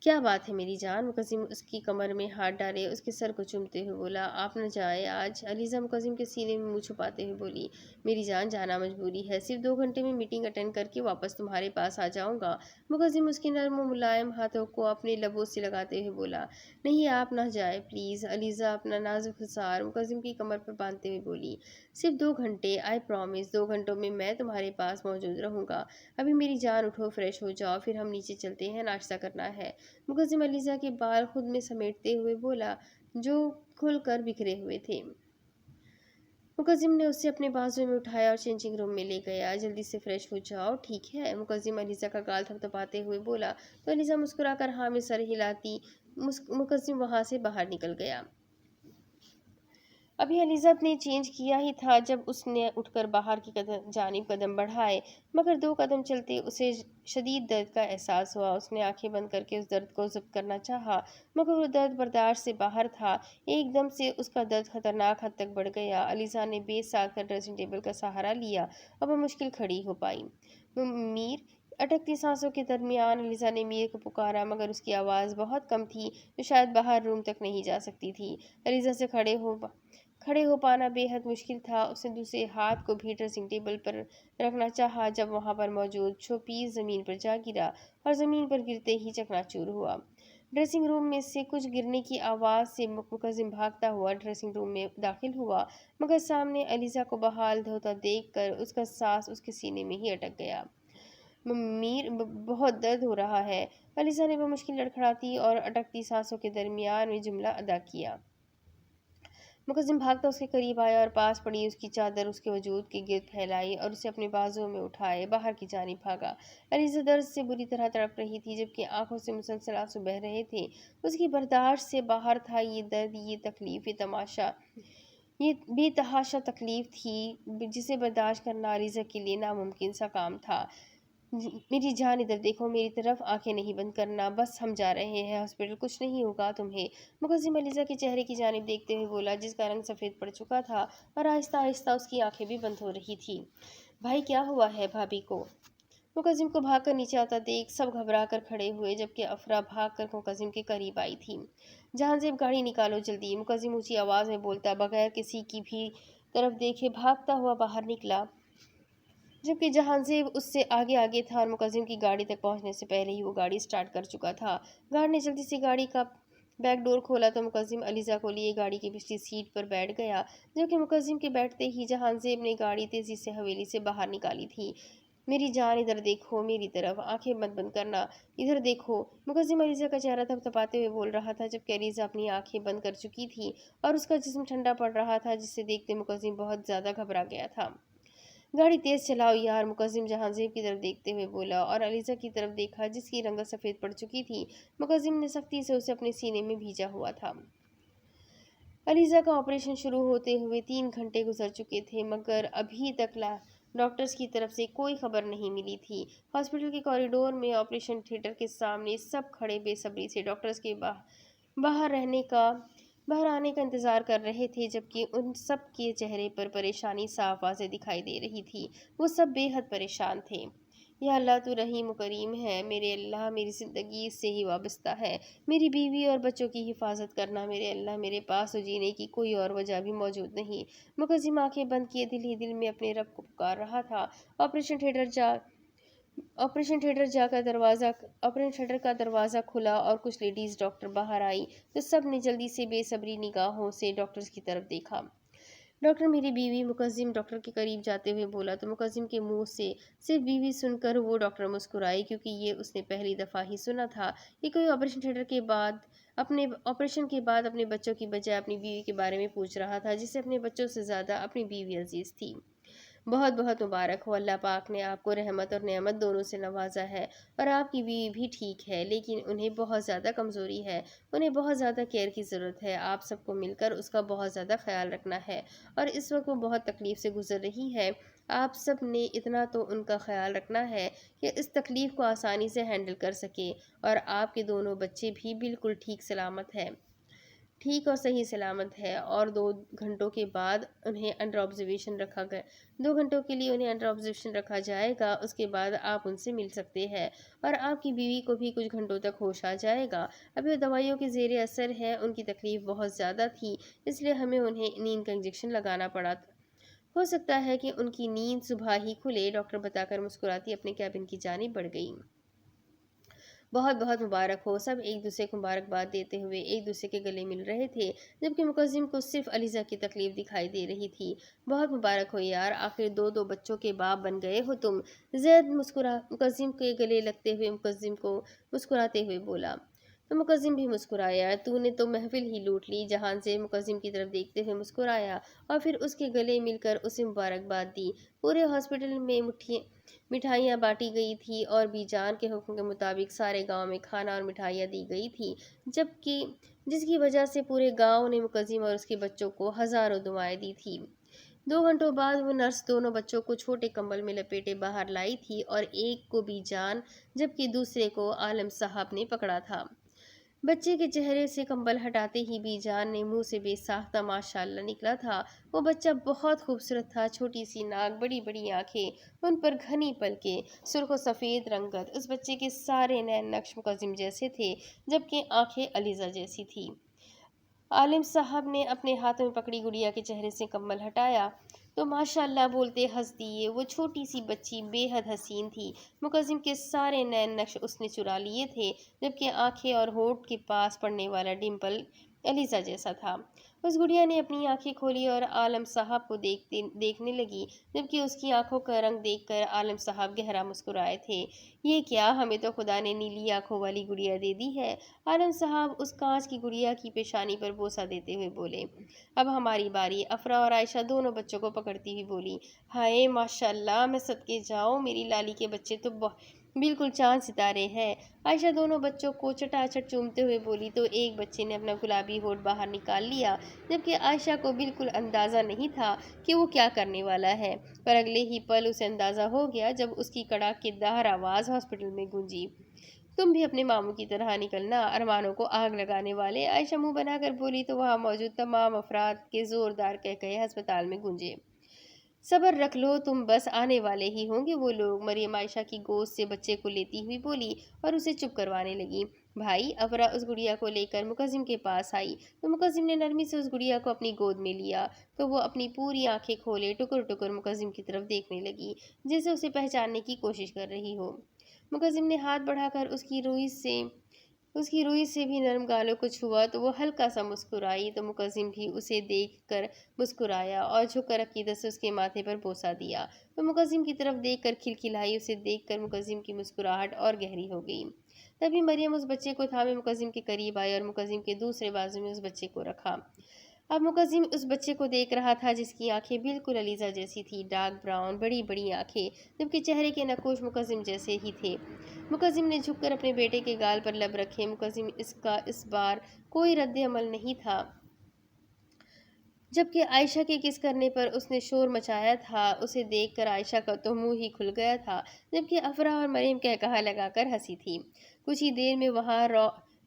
क्या बात है मेरी जान? मुकद्दम उसकी कमर में हाथ डाले उसके सर को चूमते हुए बोला। आप न जाए आज? अलीज़ा मुकद्दम के सीने में मुंह छुपाते हुए बोली। मेरी जान, जाना मजबूरी है। सिर्फ 2 घंटे में मीटिंग अटेंड करके वापस तुम्हारे पास आ जाऊंगा। मुकद्दम उसके नर्म और मुलायम हाथों को अपने लबों से लगाते हुए बोला। नहीं, आप ना जाए प्लीज़। अलीज़ा अपना नाजुक हिसार मुकद्दम की कमर पर बांधते हुए बोली। सिर्फ 2 घंटे, आई प्रॉमिस। 2 घंटों में मैं तुम्हारे पास मौजूद रहूंगा। अभी मेरी जान उठो, फ्रेश हो जाओ, फिर हम नीचे चलते हैं, नाश्ता करना है। मुकद्दम अलीज़ा के बाल खुद में समेटते हुए बोला, जो खुलकर बिखरे हुए थे। मुकद्दम ने उसे अपने बाजू में उठाया और चेंजिंग रूम में ले गया। जल्दी से फ्रेश हो जाओ, ठीक है? मुकद्दम अलीज़ा का गाल थपथपाते हुए बोला तो अलीज़ा मुस्कुराकर हाँ में सर हिलाती मुकद्दम वहां से बाहर निकल गया। अभी अलीज़त ने चेंज किया ही था जब उसने उठकर बाहर की जानिब कदम बढ़ाए, मगर 2 कदम चलते उसे शदीद दर्द का एहसास हुआ। उसने आंखें बंद करके उस दर्द को ज़ब्त करना चाहा, मगर वो दर्द बर्दाश्त से बाहर था। एकदम से उसका दर्द खतरनाक हद तक बढ़ गया। अलीज़ा ने बेसाख कर ड्रेसिंग टेबल का सहारा लिया और वह मुश्किल खड़ी हो पाई। मीर, अटकती सांसों के दरमियान अलीज़ा ने मीर को पुकारा, मगर उसकी आवाज़ बहुत कम थी जो शायद बाहर रूम तक नहीं जा सकती थी। अलीज़ा से खड़े हो पाना बेहद मुश्किल था। उसने दूसरे हाथ को भी ड्रेसिंग टेबल पर रखना चाहा जब वहां पर मौजूद शोपीस ज़मीन पर जा गिरा और ज़मीन पर गिरते ही चकनाचूर हुआ। ड्रेसिंग रूम में से कुछ गिरने की आवाज़ से मुकद्दम भागता हुआ ड्रेसिंग रूम में दाखिल हुआ, मगर सामने अलीज़ा को बहाल होता देखकर उसका सांस उसके सीने में ही अटक गया। मीर, बहुत दर्द हो रहा है। अलीज़ा ने बमुश्किल लड़खड़ाती और अटकती सांसों के दरमियान में जुमला अदा किया। मुकद्दम भागता उसके करीब आया और पास पड़ी उसकी चादर उसके वजूद के गिर्द फैलाई और उसे अपने बाजुओं में उठाए बाहर की जानिब भागा। अलीज़ा दर्द से बुरी तरह तड़प रही थी जबकि आंखों से मुसलसल आंसू बह रहे थे। उसकी बर्दाश्त से बाहर था ये दर्द, ये तकलीफ, ये बेतहाशा तकलीफ थी जिसे बर्दाश्त करना अलीज़ा के लिए नामुमकिन सा काम था। मेरी जान, इधर देखो, मेरी तरफ आंखें नहीं बंद करना, बस हम जा रहे हैं हॉस्पिटल, कुछ नहीं होगा तुम्हें। मुकद्दम अलीज़ा के चेहरे की जानिब देखते हुए बोला, जिसका रंग सफ़ेद पड़ चुका था और आहिस्ता आहिस्ता उसकी आंखें भी बंद हो रही थी। भाई, क्या हुआ है भाभी को? मुकद्दम को भागकर नीचे आता देख सब घबरा कर खड़े हुए जबकि अफरा भाग कर मुकद्दम के करीब आई थी। जहांज़ेब, गाड़ी निकालो जल्दी। मुकद्दम ऊंची आवाज़ में बोलता बगैर किसी की भी तरफ देखे भागता हुआ बाहर निकला, जबकि जहांज़ेब उससे आगे आगे था और मुकद्दम की गाड़ी तक पहुंचने से पहले ही वो गाड़ी स्टार्ट कर चुका था। गार्ड ने जल्दी से गाड़ी का बैक डोर खोला तो मुकद्दम अलीज़ा को लिए गाड़ी की पिछली सीट पर बैठ गया, जबकि मुकद्दम के बैठते ही जहांज़ेब ने गाड़ी तेज़ी से हवेली से बाहर निकाली थी। मेरी जान, इधर देखो, मेरी तरफ आंखें मत बंद करना, इधर देखो। मुकद्दम अलीज़ा का चेहरा थपथपाते हुए बोल रहा था जबकि अलीज़ा अपनी आंखें बंद कर चुकी थी और उसका जिस्म ठंडा पड़ रहा था, जिसे देखते मुकद्दम बहुत ज़्यादा घबरा गया था। गाड़ी तेज चलाओ यार, मुकद्दम जहांज़ेब की तरफ देखते हुए बोला और अलीज़ा की तरफ देखा जिसकी रंगत सफ़ेद पड़ चुकी थी। मुकद्दम ने सख्ती से उसे अपने सीने में भींचा हुआ था। अलीज़ा का ऑपरेशन शुरू होते हुए 3 घंटे गुजर चुके थे, मगर अभी तक डॉक्टर्स की तरफ से कोई खबर नहीं मिली थी। हॉस्पिटल के कॉरिडोर में ऑपरेशन थिएटर के सामने सब खड़े बेसब्री से डॉक्टर्स के बाहर रहने का बाहर आने का इंतज़ार कर रहे थे, जबकि उन सब के चेहरे पर परेशानी साफ वाज़ेह दिखाई दे रही थी। वो सब बेहद परेशान थे। या अल्लाह, तू रहीम करीम है। मेरे अल्लाह, मेरी ज़िंदगी इससे ही वाबस्ता है। मेरी बीवी और बच्चों की हिफाजत करना मेरे अल्लाह। मेरे पास तो जीने की कोई और वजह भी मौजूद नहीं। मुकद्दम आंखें बंद किए दिल ही दिल में अपने रब को पुकार रहा था। ऑपरेशन थिएटर जा ऑपरेशन थिएटर जाकर दरवाज़ा ऑपरेशन थिएटर का दरवाज़ा खुला और कुछ लेडीज़ डॉक्टर बाहर आई तो सब ने जल्दी से बेसब्री निगाहों से डॉक्टर्स की तरफ देखा। डॉक्टर, मेरी बीवी। मुकद्दम डॉक्टर के करीब जाते हुए बोला तो मुकद्दम के मुंह से सिर्फ बीवी सुनकर वो डॉक्टर मुस्कुराई, क्योंकि ये उसने पहली दफ़ा ही सुना था कि कोई ऑपरेशन के बाद अपने बच्चों की बजाय अपनी बीवी के बारे में पूछ रहा था, जिसे अपने बच्चों से ज़्यादा अपनी बीवी अजीज़ थी। बहुत बहुत मुबारक हो, अल्लाह पाक ने आपको रहमत और नेमत दोनों से नवाजा है। और आपकी बीवी भी ठीक है, लेकिन उन्हें बहुत ज़्यादा कमज़ोरी है, उन्हें बहुत ज़्यादा केयर की ज़रूरत है। आप सबको मिलकर उसका बहुत ज़्यादा ख्याल रखना है, और इस वक्त वो बहुत तकलीफ़ से गुजर रही है। आप सब ने इतना तो उनका ख्याल रखना है कि इस तकलीफ़ को आसानी से हैंडल कर सके। और आपके दोनों बच्चे भी बिल्कुल ठीक सलामत हैं, ठीक और सही सलामत है। और 2 घंटों के बाद उन्हें अंडर ऑब्जर्वेशन रखा गया, 2 घंटों के लिए उन्हें अंडर ऑब्जर्वेशन रखा जाएगा। उसके बाद आप उनसे मिल सकते हैं, और आपकी बीवी को भी कुछ घंटों तक होश आ जाएगा। अभी वो दवाइयों के ज़ेरे असर है, उनकी तकलीफ़ बहुत ज़्यादा थी, इसलिए हमें उन्हें नींद का इंजेक्शन लगाना पड़ा। हो सकता है कि उनकी नींद सुबह ही खुले, डॉक्टर बताकर मुस्कुराती अपने कैबिन की जानिब बढ़ गई। बहुत बहुत मुबारक हो। सब एक दूसरे को मुबारकबाद देते हुए एक दूसरे के गले मिल रहे थे, जबकि मुकज्जिम को सिर्फ अलीज़ा की तकलीफ दिखाई दे रही थी। बहुत मुबारक हो यार, आखिर दो दो बच्चों के बाप बन गए हो तुम। जैद मुकज्जिम के गले लगते हुए मुकज्जिम को मुस्कुराते हुए बोला। तो मुकज्जिम भी मुस्कुराया। तूने तो महफिल ही लूट ली। जहान से मुकज्जिम की तरफ देखते हुए मुस्कुराया, और फिर उसके गले मिलकर उसे मुबारकबाद दी। पूरे हॉस्पिटल में मिठाइयाँ बांटी गई थी, और बीजान के हुक्म के मुताबिक सारे गांव में खाना और मिठाइयाँ दी गई थी, जबकि जिसकी वजह से पूरे गांव ने मुकज्जिम और उसके बच्चों को हजारों दुआएं दी थी। 2 घंटों बाद वो नर्स दोनों बच्चों को छोटे कंबल में लपेटे बाहर लाई थी, और एक को बीजान जबकि दूसरे को आलम साहब ने पकड़ा था। बच्चे के चेहरे से कंबल हटाते ही बीजान ने मुंह से बेसाख्ता माशाल्लाह निकला था। वो बच्चा बहुत खूबसूरत था, छोटी सी नाक, बड़ी बड़ी आंखें, उन पर घनी पलकें, सुर्ख सफ़ेद रंगत। उस बच्चे के सारे नैन नक्श मुकज्जिम जैसे थे, जबकि आंखें अलीज़ा जैसी थी। आलिम साहब ने अपने हाथों में पकड़ी गुड़िया के चेहरे से कंबल हटाया तो माशाल्लाह बोलते हंस दिए। वो छोटी सी बच्ची बेहद हसीन थी। मुकज्जिम के सारे नैन नक्श उसने चुरा लिए थे, जबकि आंखें और होठ के पास पड़ने वाला डिम्पल एलिजा जैसा था। उस गुड़िया ने अपनी आंखें खोली और आलम साहब को देखने लगी, जबकि उसकी आंखों का रंग देखकर आलम साहब गहरा मुस्कुराए थे। ये क्या, हमें तो खुदा ने नीली आंखों वाली गुड़िया दे दी है। आलम साहब उस कांच की गुड़िया की पेशानी पर बोसा देते हुए बोले। अब हमारी बारी। अफरा और आयशा दोनों बच्चों को पकड़ती हुई बोली। हाय माशाल्लाह, मैं सदके जाऊं, मेरी लाली के बच्चे तो बिल्कुल चांद सितारे हैं। आयशा दोनों बच्चों को चटाचट चूमते हुए बोली तो एक बच्चे ने अपना गुलाबी होठ बाहर निकाल लिया, जबकि आयशा को बिल्कुल अंदाज़ा नहीं था कि वो क्या करने वाला है। पर अगले ही पल उसे अंदाज़ा हो गया जब उसकी कड़ाकेदार आवाज़ हॉस्पिटल में गूंजी। तुम भी अपने मामू की तरह निकलना, अरमानों को आग लगाने वाले। आयशा मुंह बनाकर बोली तो वहां मौजूद तमाम अफराद के जोरदार कहकहे अस्पताल में गूंजे। सब्र रख लो, तुम बस आने वाले ही होंगे वो लोग। मरियम आयशा की गोद से बच्चे को लेती हुई बोली और उसे चुप करवाने लगी। भाई, अफरा उस गुड़िया को लेकर मुकज्जिम के पास आई तो मुकज्जिम ने नरमी से उस गुड़िया को अपनी गोद में लिया तो वो अपनी पूरी आंखें खोले टुकुर टुकुर मुकज्जिम की तरफ देखने लगी, जैसे उसे पहचानने की कोशिश कर रही हो। मुकज्जिम ने हाथ बढ़ाकर उसकी रुई से भी नरम गालों को छुआ तो वो हल्का सा मुस्कुराई तो मुकज्जिम भी उसे देखकर मुस्कुराया और झुककर अकीदत से उसके माथे पर बोसा दिया। तो मुकज्जिम की तरफ देखकर खिलखिलाई। उसे देखकर मुकज्जिम की मुस्कुराहट और गहरी हो गई। तभी मरियम उस बच्चे को थामे मुकज्जिम के करीब आई और मुकज्जिम के दूसरे बाजू में उस बच्चे को रखा। अब मुकज्जिम उस बच्चे को देख रहा था जिसकी आंखें बिल्कुल अलीजा जैसी थी, डार्क ब्राउन, बड़ी बड़ी आंखें, जबकि चेहरे के नक्शे मुकज्जिम जैसे ही थे। मुकज्जिम ने झुककर अपने बेटे के गाल पर लब रखे। मुकज्जिम इसका इस बार कोई रद्द अमल नहीं था, जबकि आयशा के किस करने पर उसने शोर मचाया था, उसे देखकर आयशा का तो मुंह ही खुल गया था, जबकि अफरा और मरीम कहकहा लगाकर हंसी थी। कुछ ही देर में वहां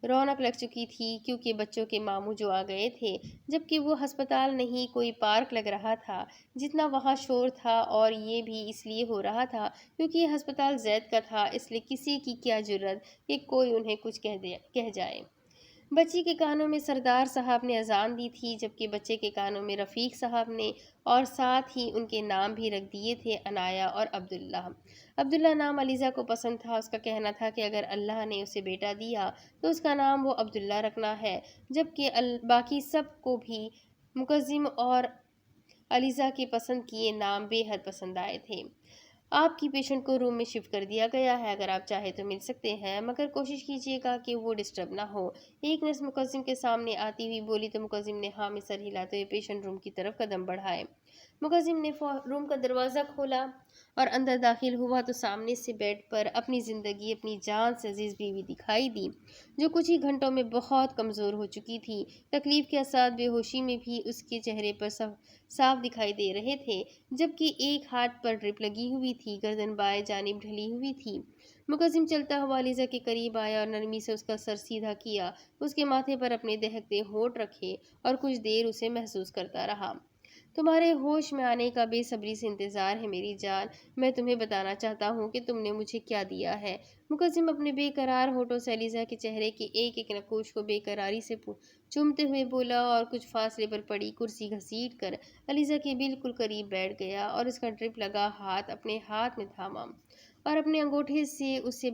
रौनक लग चुकी थी, क्योंकि बच्चों के मामू जो आ गए थे, जबकि वो अस्पताल नहीं कोई पार्क लग रहा था। जितना वहां शोर था, और ये भी इसलिए हो रहा था क्योंकि ये अस्पताल जैद का था, इसलिए किसी की क्या जुर्रत कि कोई उन्हें कुछ कह जाए। बच्ची के कानों में सरदार साहब ने अजान दी थी, जबकि बच्चे के कानों में रफ़ीक साहब ने, और साथ ही उनके नाम भी रख दिए थे, अनाया और अब्दुल्ला। अब्दुल्ला नाम अलीज़ा को पसंद था। उसका कहना था कि अगर अल्लाह ने उसे बेटा दिया तो उसका नाम वो अब्दुल्ला रखना है, जबकि बाकी सब को भी मुकज्जिम और अलीज़ा के पसंद किए नाम बेहद पसंद आए थे। आपकी पेशेंट को रूम में शिफ्ट कर दिया गया है, अगर आप चाहे तो मिल सकते हैं, मगर कोशिश कीजिएगा कि वो डिस्टर्ब ना हो। एक नर्स मुकज्जिम के सामने आती हुई बोली तो मुकज्जिम ने हाँ में सर हिलाते हुए पेशेंट रूम की तरफ कदम बढ़ाए। मुकज्जिम ने रूम का दरवाज़ा खोला और अंदर दाखिल हुआ तो सामने से बेड पर अपनी ज़िंदगी, अपनी जान से अजीज़ बीवी दिखाई दी, जो कुछ ही घंटों में बहुत कमज़ोर हो चुकी थी। तकलीफ़ के असर बेहोशी में भी उसके चेहरे पर साफ दिखाई दे रहे थे, जबकि एक हाथ पर ड्रिप लगी हुई थी, गर्दन बाएं जानिब ढली हुई थी। मुकज्जिम चलता हुआ अलीज़ा के करीब आया और नरमी से उसका सर सीधा किया, उसके माथे पर अपने दहकते होंठ रखे और कुछ देर उसे महसूस करता रहा। तुम्हारे होश में आने का बेसब्री से इंतज़ार है मेरी जान। मैं तुम्हें बताना चाहता हूँ कि तुमने मुझे क्या दिया है। मुकज्जिम अपने बेकरार होठों से अलीज़ा के चेहरे के एक एक नकूश को बेकरारी से चूमते हुए बोला और कुछ फासले पर पड़ी कुर्सी घसीट कर अलीज़ा के बिल्कुल करीब बैठ गया और उसका ड्रिप लगा हाथ अपने हाथ में थामा और अपने अंगूठे से उसे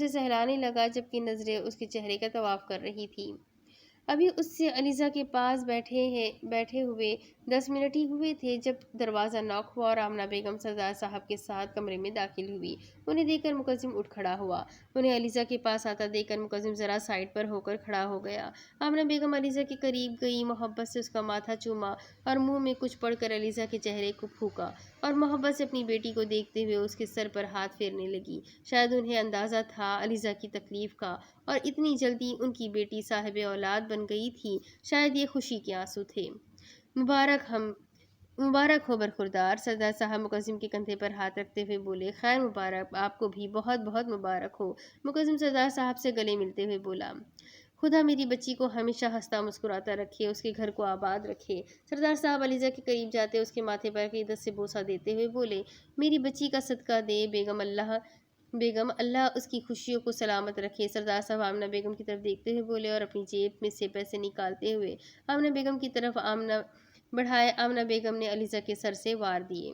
सहलाने लगा, जबकि नज़रें उसके चेहरे का तवाफ कर रही थी। अभी उससे अलीज़ा के पास बैठे हुए 10 मिनट ही हुए थे जब दरवाज़ा नॉक हुआ और आमना बेगम सरदार साहब के साथ कमरे में दाखिल हुई। उन्हें देखकर मुकज्जिम उठ खड़ा हुआ। उन्हें अलीज़ा के पास आता देखकर मुकज्जिम ज़रा साइड पर होकर खड़ा हो गया। आमना बेगम अलीज़ा के करीब गई, मोहब्बत से उसका माथा चूमा और मुंह में कुछ पड़कर अलीज़ा के चेहरे को फूंका और मोहब्बत से अपनी बेटी को देखते हुए उसके सर पर हाथ फेरने लगी। शायद उन्हें अंदाज़ा था अलीज़ा की तकलीफ़ का, और इतनी जल्दी उनकी बेटी साहिब औलाद बन गई थी। शायद ये खुशी के आंसू थे। मुबारक हो बरखुरदार, सरदार साहब मुकज्जिम के कंधे पर हाथ रखते हुए बोले। खैर मुबारक, आपको भी बहुत बहुत मुबारक हो। मुकज्जिम सरदार साहब से गले मिलते हुए बोला। खुदा मेरी बच्ची को हमेशा हंसता मुस्कुराता रखे, उसके घर को आबाद रखे। सरदार साहब अलीज़ा के करीब जाते उसके माथे पर अकीदत से बोसा देते हुए बोले, मेरी बच्ची का सदका दे बेगम, अल्लाह उसकी खुशियों को सलामत रखे। सरदार साहब आमना बेगम की तरफ देखते हुए बोले और अपनी जेब में से पैसे निकालते हुए आमना बेगम की तरफ बढ़ाए। आमना बेगम ने अलीज़ा के सर से वार दिए।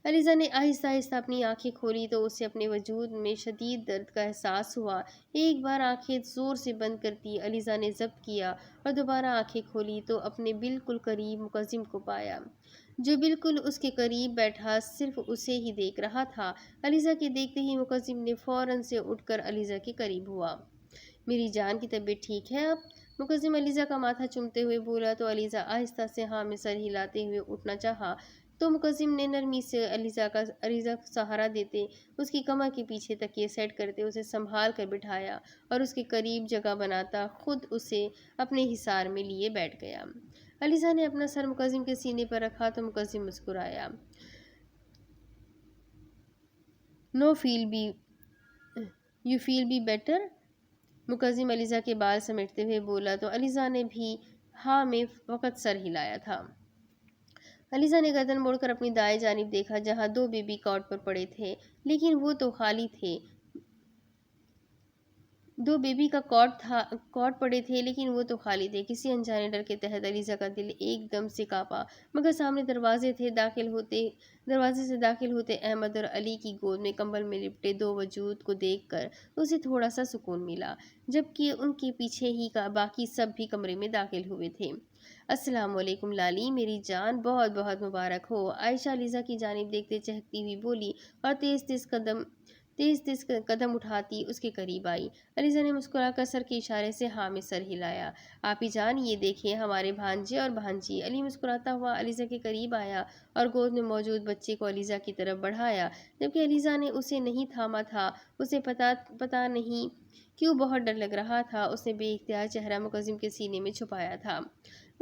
अलीज़ा ने आहिस्ता आहिस्ता अपनी आंखें खोली तो उसे अपने वजूद में शदीद दर्द का एहसास हुआ। एक बार आंखें ज़ोर से बंद करती अलीज़ा ने ज़ब्त किया और दोबारा आंखें खोली तो अपने बिल्कुल करीब मुकज्जिम को पाया, जो बिल्कुल उसके करीब बैठा सिर्फ उसे ही देख रहा था। अलीज़ा के देखते ही मुकज्जिम ने फ़ौरन से उठकर अलीज़ा के करीब हुआ। मेरी जान की तबीयत ठीक है अब? मुकज्जिम अलीज़ा का माथा चूमते हुए बोला तो अलीज़ा आहिस्ता से हाँ में सर हिलाते हुए उठना चाहा तो मुकज्जिम ने नरमी से अलीज़ा को सहारा देते, उसकी कमर के पीछे तकिए सेट करते उसे संभाल कर बिठाया और उसके करीब जगह बनाता खुद उसे अपने हिसार में लिए बैठ गया। अलीज़ा ने अपना सर मुकज्जिम के सीने पर रखा तो मुकज्जिम मुस्कुराया। No feel be you feel be better? Mukazzim Aliza के बाल समेटते हुए बोला तो अलीज़ा ने भी हाँ में वक़्त सर हिलाया था। अलीज़ा ने गर्दन मोड़कर अपनी दाएं जानिब देखा जहाँ 2 बेबी कॉट पर पड़े थे, लेकिन वो तो खाली थे। 2 बेबी का कॉट पड़े थे, लेकिन वो तो खाली थे। किसी अनजाने डर के तहत अलीज़ा का दिल एकदम से कांपा, मगर सामने दरवाजे से दाखिल होते अहमद और अली की गोद में कंबल में लिपटे 2 वजूद को देखकर उसे थोड़ा सा सुकून मिला, जबकि उनके पीछे ही का बाकी सब भी कमरे में दाखिल हुए थे। अस्सलाम वालेकुम लाली, मेरी जान, बहुत बहुत मुबारक हो। आयशा अलीज़ा की जानिब देखते चहकती हुई बोली और तेज तेज कदम उठाती उसके करीब आई। अलीज़ा ने मुस्कुराकर सर के इशारे से हाँ में सर हिलाया। आपी जान, ये देखिए हमारे भांजे और भांजी। अली मुस्कुराता हुआ अलीज़ा के करीब आया और गोद में मौजूद बच्चे को अलीज़ा की तरफ बढ़ाया, जबकि अलीज़ा ने उसे नहीं थामा था। उसे पता नहीं क्यों बहुत डर लग रहा था। उसने बेइख्तियार चेहरा मुकज्जिम के सीने में छुपाया था।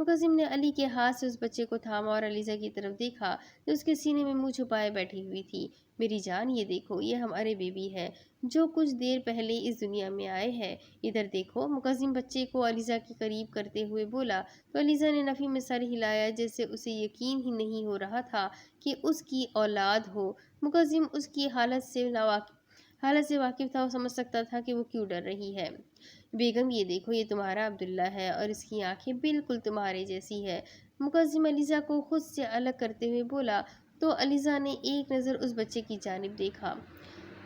मुकज्जिम ने अली के हाथ से उस बच्चे को थामा और अलीज़ा की तरफ देखा, जो उसके सीने में मुंह छुपाए बैठी हुई थी। मेरी जान, ये देखो, ये हमारे बेबी है जो कुछ देर पहले इस दुनिया में आए हैं। इधर देखो। मुकज्जिम बच्चे को अलीज़ा के करीब करते हुए बोला तो अलीज़ा ने नफ़ी में सर हिलाया, जैसे उसे यकीन ही नहीं हो रहा था कि उसकी औलाद हो। मुकज्जिम उसकी हालत से वाकिफ था और समझ सकता था कि वो क्यों डर रही है। बेगम, ये देखो, ये तुम्हारा अब्दुल्ला है और इसकी आंखें बिल्कुल तुम्हारे जैसी है। मुकज्जिम अलीज़ा को खुद से अलग करते हुए बोला तो अलीज़ा ने एक नज़र उस बच्चे की जानिब देखा।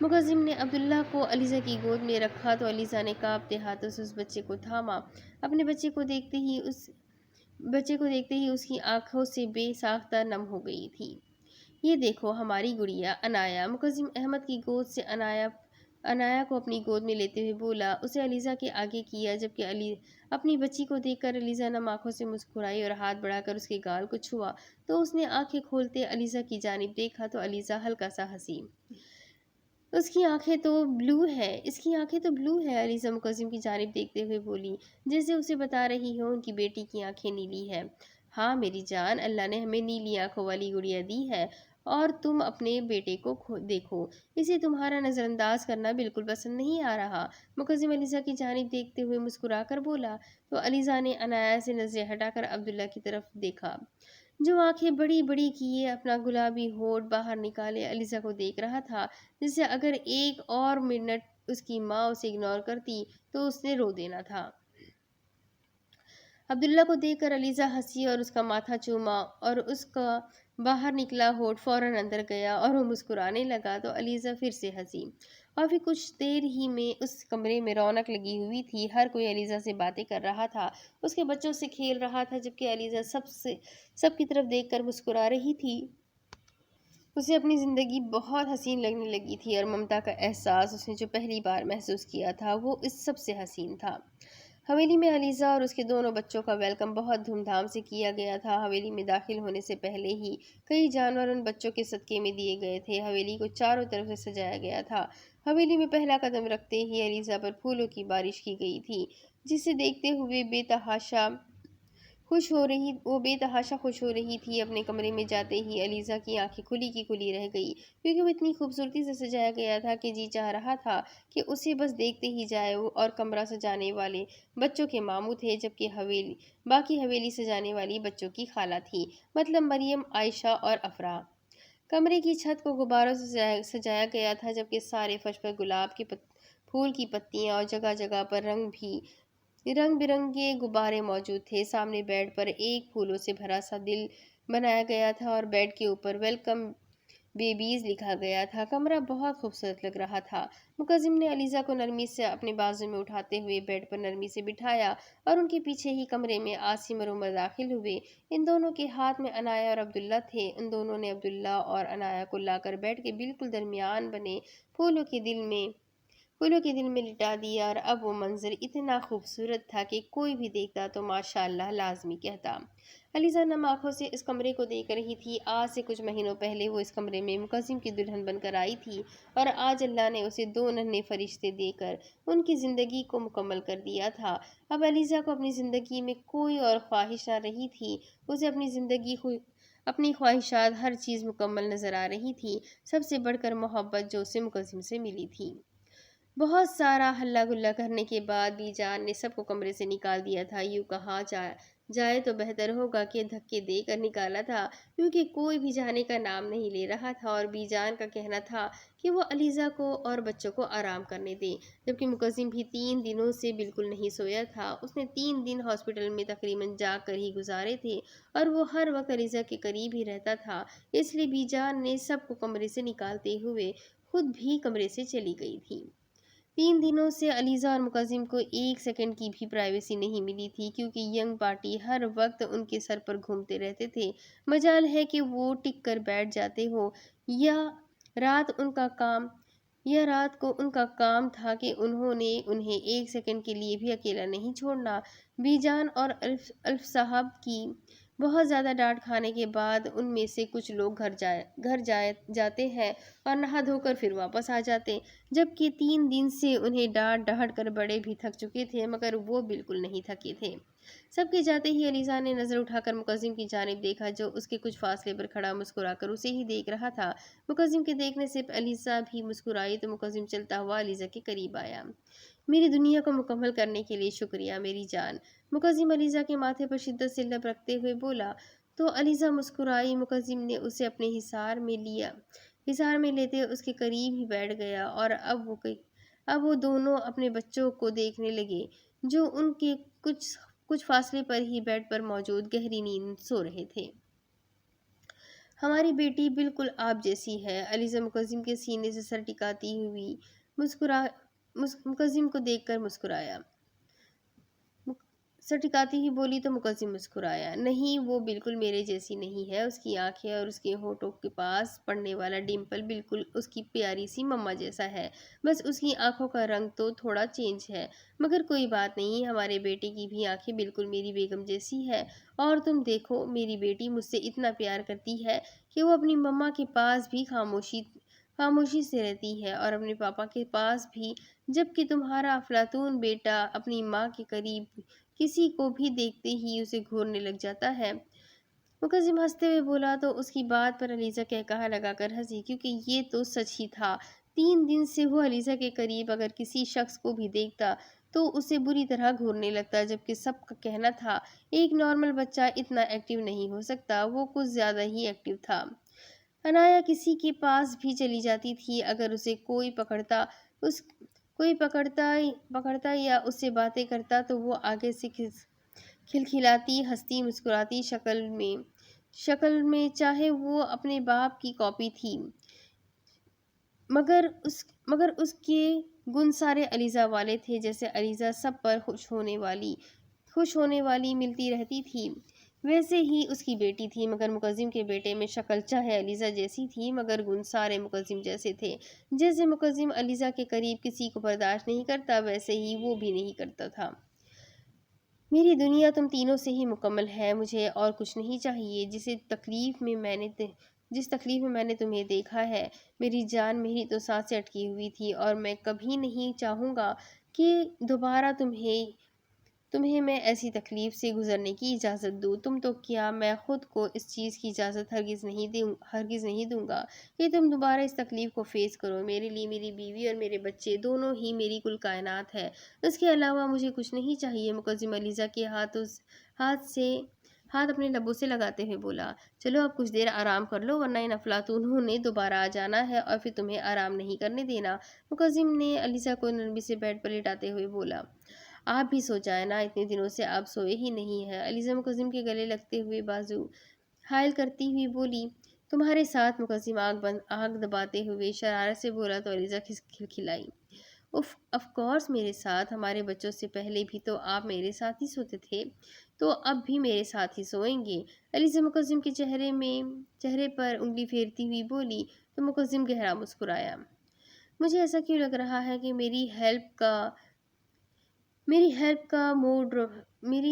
मुकज्जिम ने अब्दुल्ला को अलीज़ा की गोद में रखा तो अलीज़ा ने कांपते हाथों से उस बच्चे को थामा। अपने बच्चे को देखते ही उसकी आंखों से बेसाख्ता नम हो गई थी। ये देखो हमारी गुड़िया अनाया। मुकज्जिम अहमद की गोद से अनाया عنایا کو اپنی گود میں لیتے ہوئے بولا، اسے علیزہ کے آگے کیا، جبکہ اپنی بچی کو دیکھ کر علیزہ نم آنکھوں سے مسکرائی اور ہاتھ بڑھا کر اس کے گال کو چھوا تو اس نے آنکھیں کھولتے علیزہ کی جانب دیکھا تو علیزہ ہلکا سا ہنسی۔ اس کی آنکھیں تو بلو ہے، علیزہ مقدم کی جانب دیکھتے ہوئے بولی، جیسے اسے بتا رہی ہو ان کی بیٹی کی آنکھیں نیلی ہے۔ ہاں میری جان، اللہ نے ہمیں نیلی آنکھوں والی گڑیا دی ہے، اور تم اپنے بیٹے کو دیکھو، اسے تمہارا نظر انداز کرنا بالکل پسند نہیں آ رہا۔ مقدم علیزہ کی جانب دیکھتے ہوئے مسکرا کر بولا تو علیزہ نے عنایا سے نظریں ہٹا کر عبداللہ کی طرف دیکھا، جو آنکھیں بڑی بڑی کیے اپنا گلابی ہونٹ باہر نکالے علیزہ کو دیکھ رہا تھا، جسے اگر ایک اور منٹ اس کی ماں اسے اگنور کرتی تو اس نے رو دینا تھا۔ عبداللہ کو دیکھ کر علیزہ ہنسی اور اس کا ماتھا چوما، اور اس کا باہر نکلا ہونٹ فوراً اندر گیا اور وہ مسکرانے لگا تو علیزہ پھر سے ہنسی۔ اور پھر کچھ دیر ہی میں اس کمرے میں رونق لگی ہوئی تھی، ہر کوئی علیزہ سے باتیں کر رہا تھا، اس کے بچوں سے کھیل رہا تھا، جبکہ علیزہ سب کی طرف دیکھ کر مسکرا رہی تھی۔ اسے اپنی زندگی بہت حسین لگنے لگی تھی، اور ممتا کا احساس اس نے جو پہلی بار محسوس کیا تھا وہ اس سب سے حسین تھا۔ حویلی میں علیزہ اور اس کے دونوں بچوں کا ویلکم بہت دھوم دھام سے کیا گیا تھا۔ حویلی میں داخل ہونے سے پہلے ہی کئی جانور ان بچوں کے صدقے میں دیے گئے تھے۔ حویلی کو چاروں طرف سے سجایا گیا تھا۔ حویلی میں پہلا قدم رکھتے ہی علیزہ پر پھولوں کی بارش کی گئی تھی، جسے دیکھتے ہوئے بے تحاشا خوش ہو رہی تھی۔ اپنے کمرے میں جاتے ہی علیزہ کی آنکھیں کھلی کی کھلی رہ گئی، کیونکہ وہ اتنی خوبصورتی سے سجایا گیا تھا کہ جی چاہ رہا تھا کہ اسے بس دیکھتے ہی جائے۔ اور کمرہ سجانے والے بچوں کے ماموں تھے، جبکہ باقی حویلی سجانے والی بچوں کی خالہ تھی، مطلب مریم، عائشہ اور افراح۔ کمرے کی چھت کو غباروں سے سجایا گیا تھا، جبکہ سارے فرش پر گلاب کے پھول کی پتیاں اور جگہ جگہ پر رنگ برنگے غبارے موجود تھے۔ سامنے بیڈ پر ایک پھولوں سے بھرا سا دل بنایا گیا تھا، اور بیڈ کے اوپر ویلکم بیبیز لکھا گیا تھا۔ کمرہ بہت خوبصورت لگ رہا تھا۔ مقدم نے علیزہ کو نرمی سے اپنے بازو میں اٹھاتے ہوئے بیڈ پر نرمی سے بٹھایا، اور ان کے پیچھے ہی کمرے میں عاصم اور عمر داخل ہوئے۔ ان دونوں کے ہاتھ میں عنایا اور عبداللہ تھے۔ ان دونوں نے عبداللہ اور عنایا کو لا کر بیڈ کے بالکل درمیان بنے پھولوں کے دل میں لٹا دیا، اور اب وہ منظر اتنا خوبصورت تھا کہ کوئی بھی دیکھتا تو ماشاءاللہ لازمی کہتا۔ علیزہ نم آنکھوں سے اس کمرے کو دیکھ رہی تھی۔ آج سے کچھ مہینوں پہلے وہ اس کمرے میں مقدم کی دلہن بن کر آئی تھی، اور آج اللہ نے اسے دو ننھے فرشتے دے کر ان کی زندگی کو مکمل کر دیا تھا۔ اب علیزہ کو اپنی زندگی میں کوئی اور خواہش نہ رہی تھی۔ اسے اپنی خواہشات ہر چیز مکمل نظر آ رہی تھی، سب سے بڑھ کر محبت جو اسے مقدم سے ملی تھی۔ بہت سارا ہلا گلا کرنے کے بعد بی جان نے سب کو کمرے سے نکال دیا تھا۔ یوں کہا جائے تو بہتر ہوگا کہ دھکے دے کر نکالا تھا، کیونکہ کوئی بھی جانے کا نام نہیں لے رہا تھا، اور بی جان کا کہنا تھا کہ وہ علیزہ کو اور بچوں کو آرام کرنے دے، جبکہ مقدم بھی 3 دنوں سے بالکل نہیں سویا تھا۔ اس نے 3 دن ہاسپٹل میں تقریباً جاگ کر ہی گزارے تھے، اور وہ ہر وقت علیزہ کے قریب ہی رہتا تھا، اس لیے بی جان نے سب کو کمرے سے نکالتے ہوئے خود بھی کمرے سے چلی گئی تھی۔ 3 دنوں سے علیزہ اور مقدم کو ایک سیکنڈ کی بھی پرائیویسی نہیں ملی تھی، کیونکہ ینگ پارٹی ہر وقت ان کے سر پر گھومتے رہتے تھے۔ مجال ہے کہ وہ ٹک کر بیٹھ جاتے ہوں، یا رات کو ان کا کام تھا کہ انہیں ایک سیکنڈ کے لیے بھی اکیلا نہیں چھوڑنا۔ بی جان اور الف صاحب کی بہت زیادہ ڈانٹ کھانے کے بعد ان میں سے کچھ لوگ گھر جاتے ہیں اور نہا دھو کر پھر واپس آ جاتے، جبکہ 3 دن سے انہیں ڈانٹ کر بڑے بھی تھک چکے تھے، مگر وہ بالکل نہیں تھکے تھے۔ سب کے جاتے ہی علیزہ نے نظر اٹھا کر مقدم کی جانب دیکھا، جو اس کے کچھ فاصلے پر کھڑا مسکرا کر اسے ہی دیکھ رہا تھا۔ مقدم کے دیکھنے سے علیزہ بھی مسکرائی تو مقدم چلتا ہوا علیزہ کے قریب آیا۔ میری دنیا کو مکمل کرنے کے لیے شکریہ میری جان، مقدم علیزہ کے ماتھے پر شدت سے لب رکھتے ہوئے بولا تو علیزہ مسکرائی۔ مقدم نے اسے اپنے حصار میں لیتے اس کے قریب ہی بیٹھ گیا، اور اب وہ دونوں اپنے بچوں کو دیکھنے لگے، جو ان کے کچھ فاصلے پر ہی بیڈ پر موجود گہری نیند سو رہے تھے۔ ہماری بیٹی بالکل آپ جیسی ہے، علیزہ مقدم کے سینے سے سر ٹکاتی ہوئی مقدم کو دیکھ کر مسکرایا۔ सटिकाती ही बोली तो मुकद्दम मुस्कुराया। नहीं, वो बिल्कुल मेरे जैसी नहीं है। उसकी आंखें और उसके होठों के पास पड़ने वाला डिम्पल बिल्कुल उसकी प्यारी सी मम्मा जैसा है। बस उसकी आंखों का रंग तो थोड़ा चेंज है। मगर कोई बात नहीं, हमारे बेटे की भी आंखें बिल्कुल मेरी बेगम जैसी है। और तुम देखो, मेरी बेटी मुझसे इतना प्यार करती है कि वो अपनी मम्मा के पास भी खामोशी खामोशी से रहती है और अपने पापा के पास भी, जबकि तुम्हारा अफलातून बेटा अपनी माँ के करीब किसी को भी देखते ही उसे घूरने लग जाता है। मुकद्दम हंसते हुए बोला तो उसकी बात पर अलीजा कहकहा लगाकर हंसी, क्योंकि ये तो सच ही था। 3 दिन से वो अलीजा के करीब अगर किसी शख्स को भी देखता तो उसे बुरी तरह घूरने लगता, जबकि सबका कहना था एक नॉर्मल बच्चा इतना एक्टिव नहीं हो सकता। वो कुछ ज्यादा ही एक्टिव था। अनाया किसी के पास भी चली जाती थी, अगर उसे उस कोई पकड़ता या उससे बातें करता तो वो आगे से खिलखिलाती, हंसती, मुस्कुराती शक्ल में चाहे वो अपने बाप की कॉपी थी। मगर उसके गुण सारे अलीजा वाले थे। जैसे अलीजा सब पर खुश होने वाली मिलती रहती थी, वैसे ही उसकी बेटी थी। मगर मुकद्दम के बेटे में शक्ल चाहे अलीजा जैसी थी, मगर गुण सारे मुकद्दम जैसे थे। जैसे मुकद्दम अलीजा के करीब किसी को बर्दाश्त नहीं करता, वैसे ही वो भी नहीं करता था। मेरी दुनिया तुम तीनों से ही मुकम्मल है, मुझे और कुछ नहीं चाहिए। जिस तकलीफ में मैंने तुम्हें देखा है, मेरी जान, मेरी तो सांसें अटकी हुई थी, और मैं कभी नहीं चाहूँगा कि दोबारा तुम्हें मैं ऐसी तकलीफ से गुजरने की इजाज़त दूँ। तुम तो क्या, मैं खुद को इस चीज़ की इजाज़त हरगिज़ नहीं दूंगा कि तुम दोबारा इस तकलीफ को फेस करो। मेरे लिए मेरी बीवी और मेरे बच्चे दोनों ही मेरी कुल कायनात है। इसके अलावा मुझे कुछ नहीं चाहिए। मुकद्दम अलीज़ा के हाथ अपने लबों से लगाते हुए बोला, चलो अब कुछ देर आराम कर लो, वरना इन अफलातूनों ने दोबारा आ जाना है और फिर तुम्हें आराम नहीं करने देना। मुकद्दम ने अलीज़ा को नरमी से बेड पर लिटाते हुए बोला, आप भी सो जाए ना, इतने दिनों से आप सोए ही नहीं है। अलीज़ा मुकद्दम के गले लगते हुए बाजू हायल करती हुई बोली, तुम्हारे साथ। मुकद्दम आग दबाते हुए शरारत से बोला तो अलीज़ा खिलखिलाई, उफ, ऑफ कोर्स मेरे साथ। हमारे बच्चों से पहले भी तो आप मेरे साथ ही सोते थे, तो अब भी मेरे साथ ही सोएंगे। अलीज़ा मुकद्दम के चेहरे पर उंगली फेरती हुई बोली तो मुकद्दम गहरा मुस्कुराया। मुझे ऐसा क्यों लग रहा है कि मेरी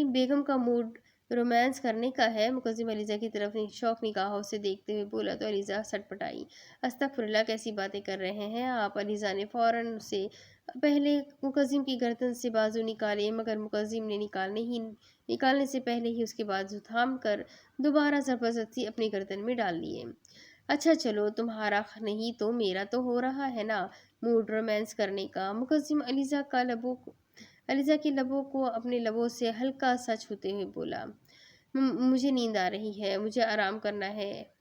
बेगम का मूड रोमांस करने का है। मुकद्दम अलीज़ा की तरफ शौक निगाहों से देखते हुए बोला तो अलीज़ा सटपटाई, अस्तगफुरुल्लाह, कैसी बातें कर रहे हैं आप। अलीज़ा ने फौरन से पहले मुकद्दम की गर्दन से बाजू निकाले, मगर मुकद्दम ने निकालने से पहले ही उसके बाजू थाम कर दोबारा ज़बरदस्ती अपनी गर्दन में डाल लिए। अच्छा चलो, तुम्हारा नहीं तो मेरा तो हो रहा है ना मूड रोमांस करने का। मुकद्दम अलीज़ा के लबों को अपने लबों से हल्का सा छूते हुए बोला, मुझे नींद आ रही है, मुझे आराम करना है,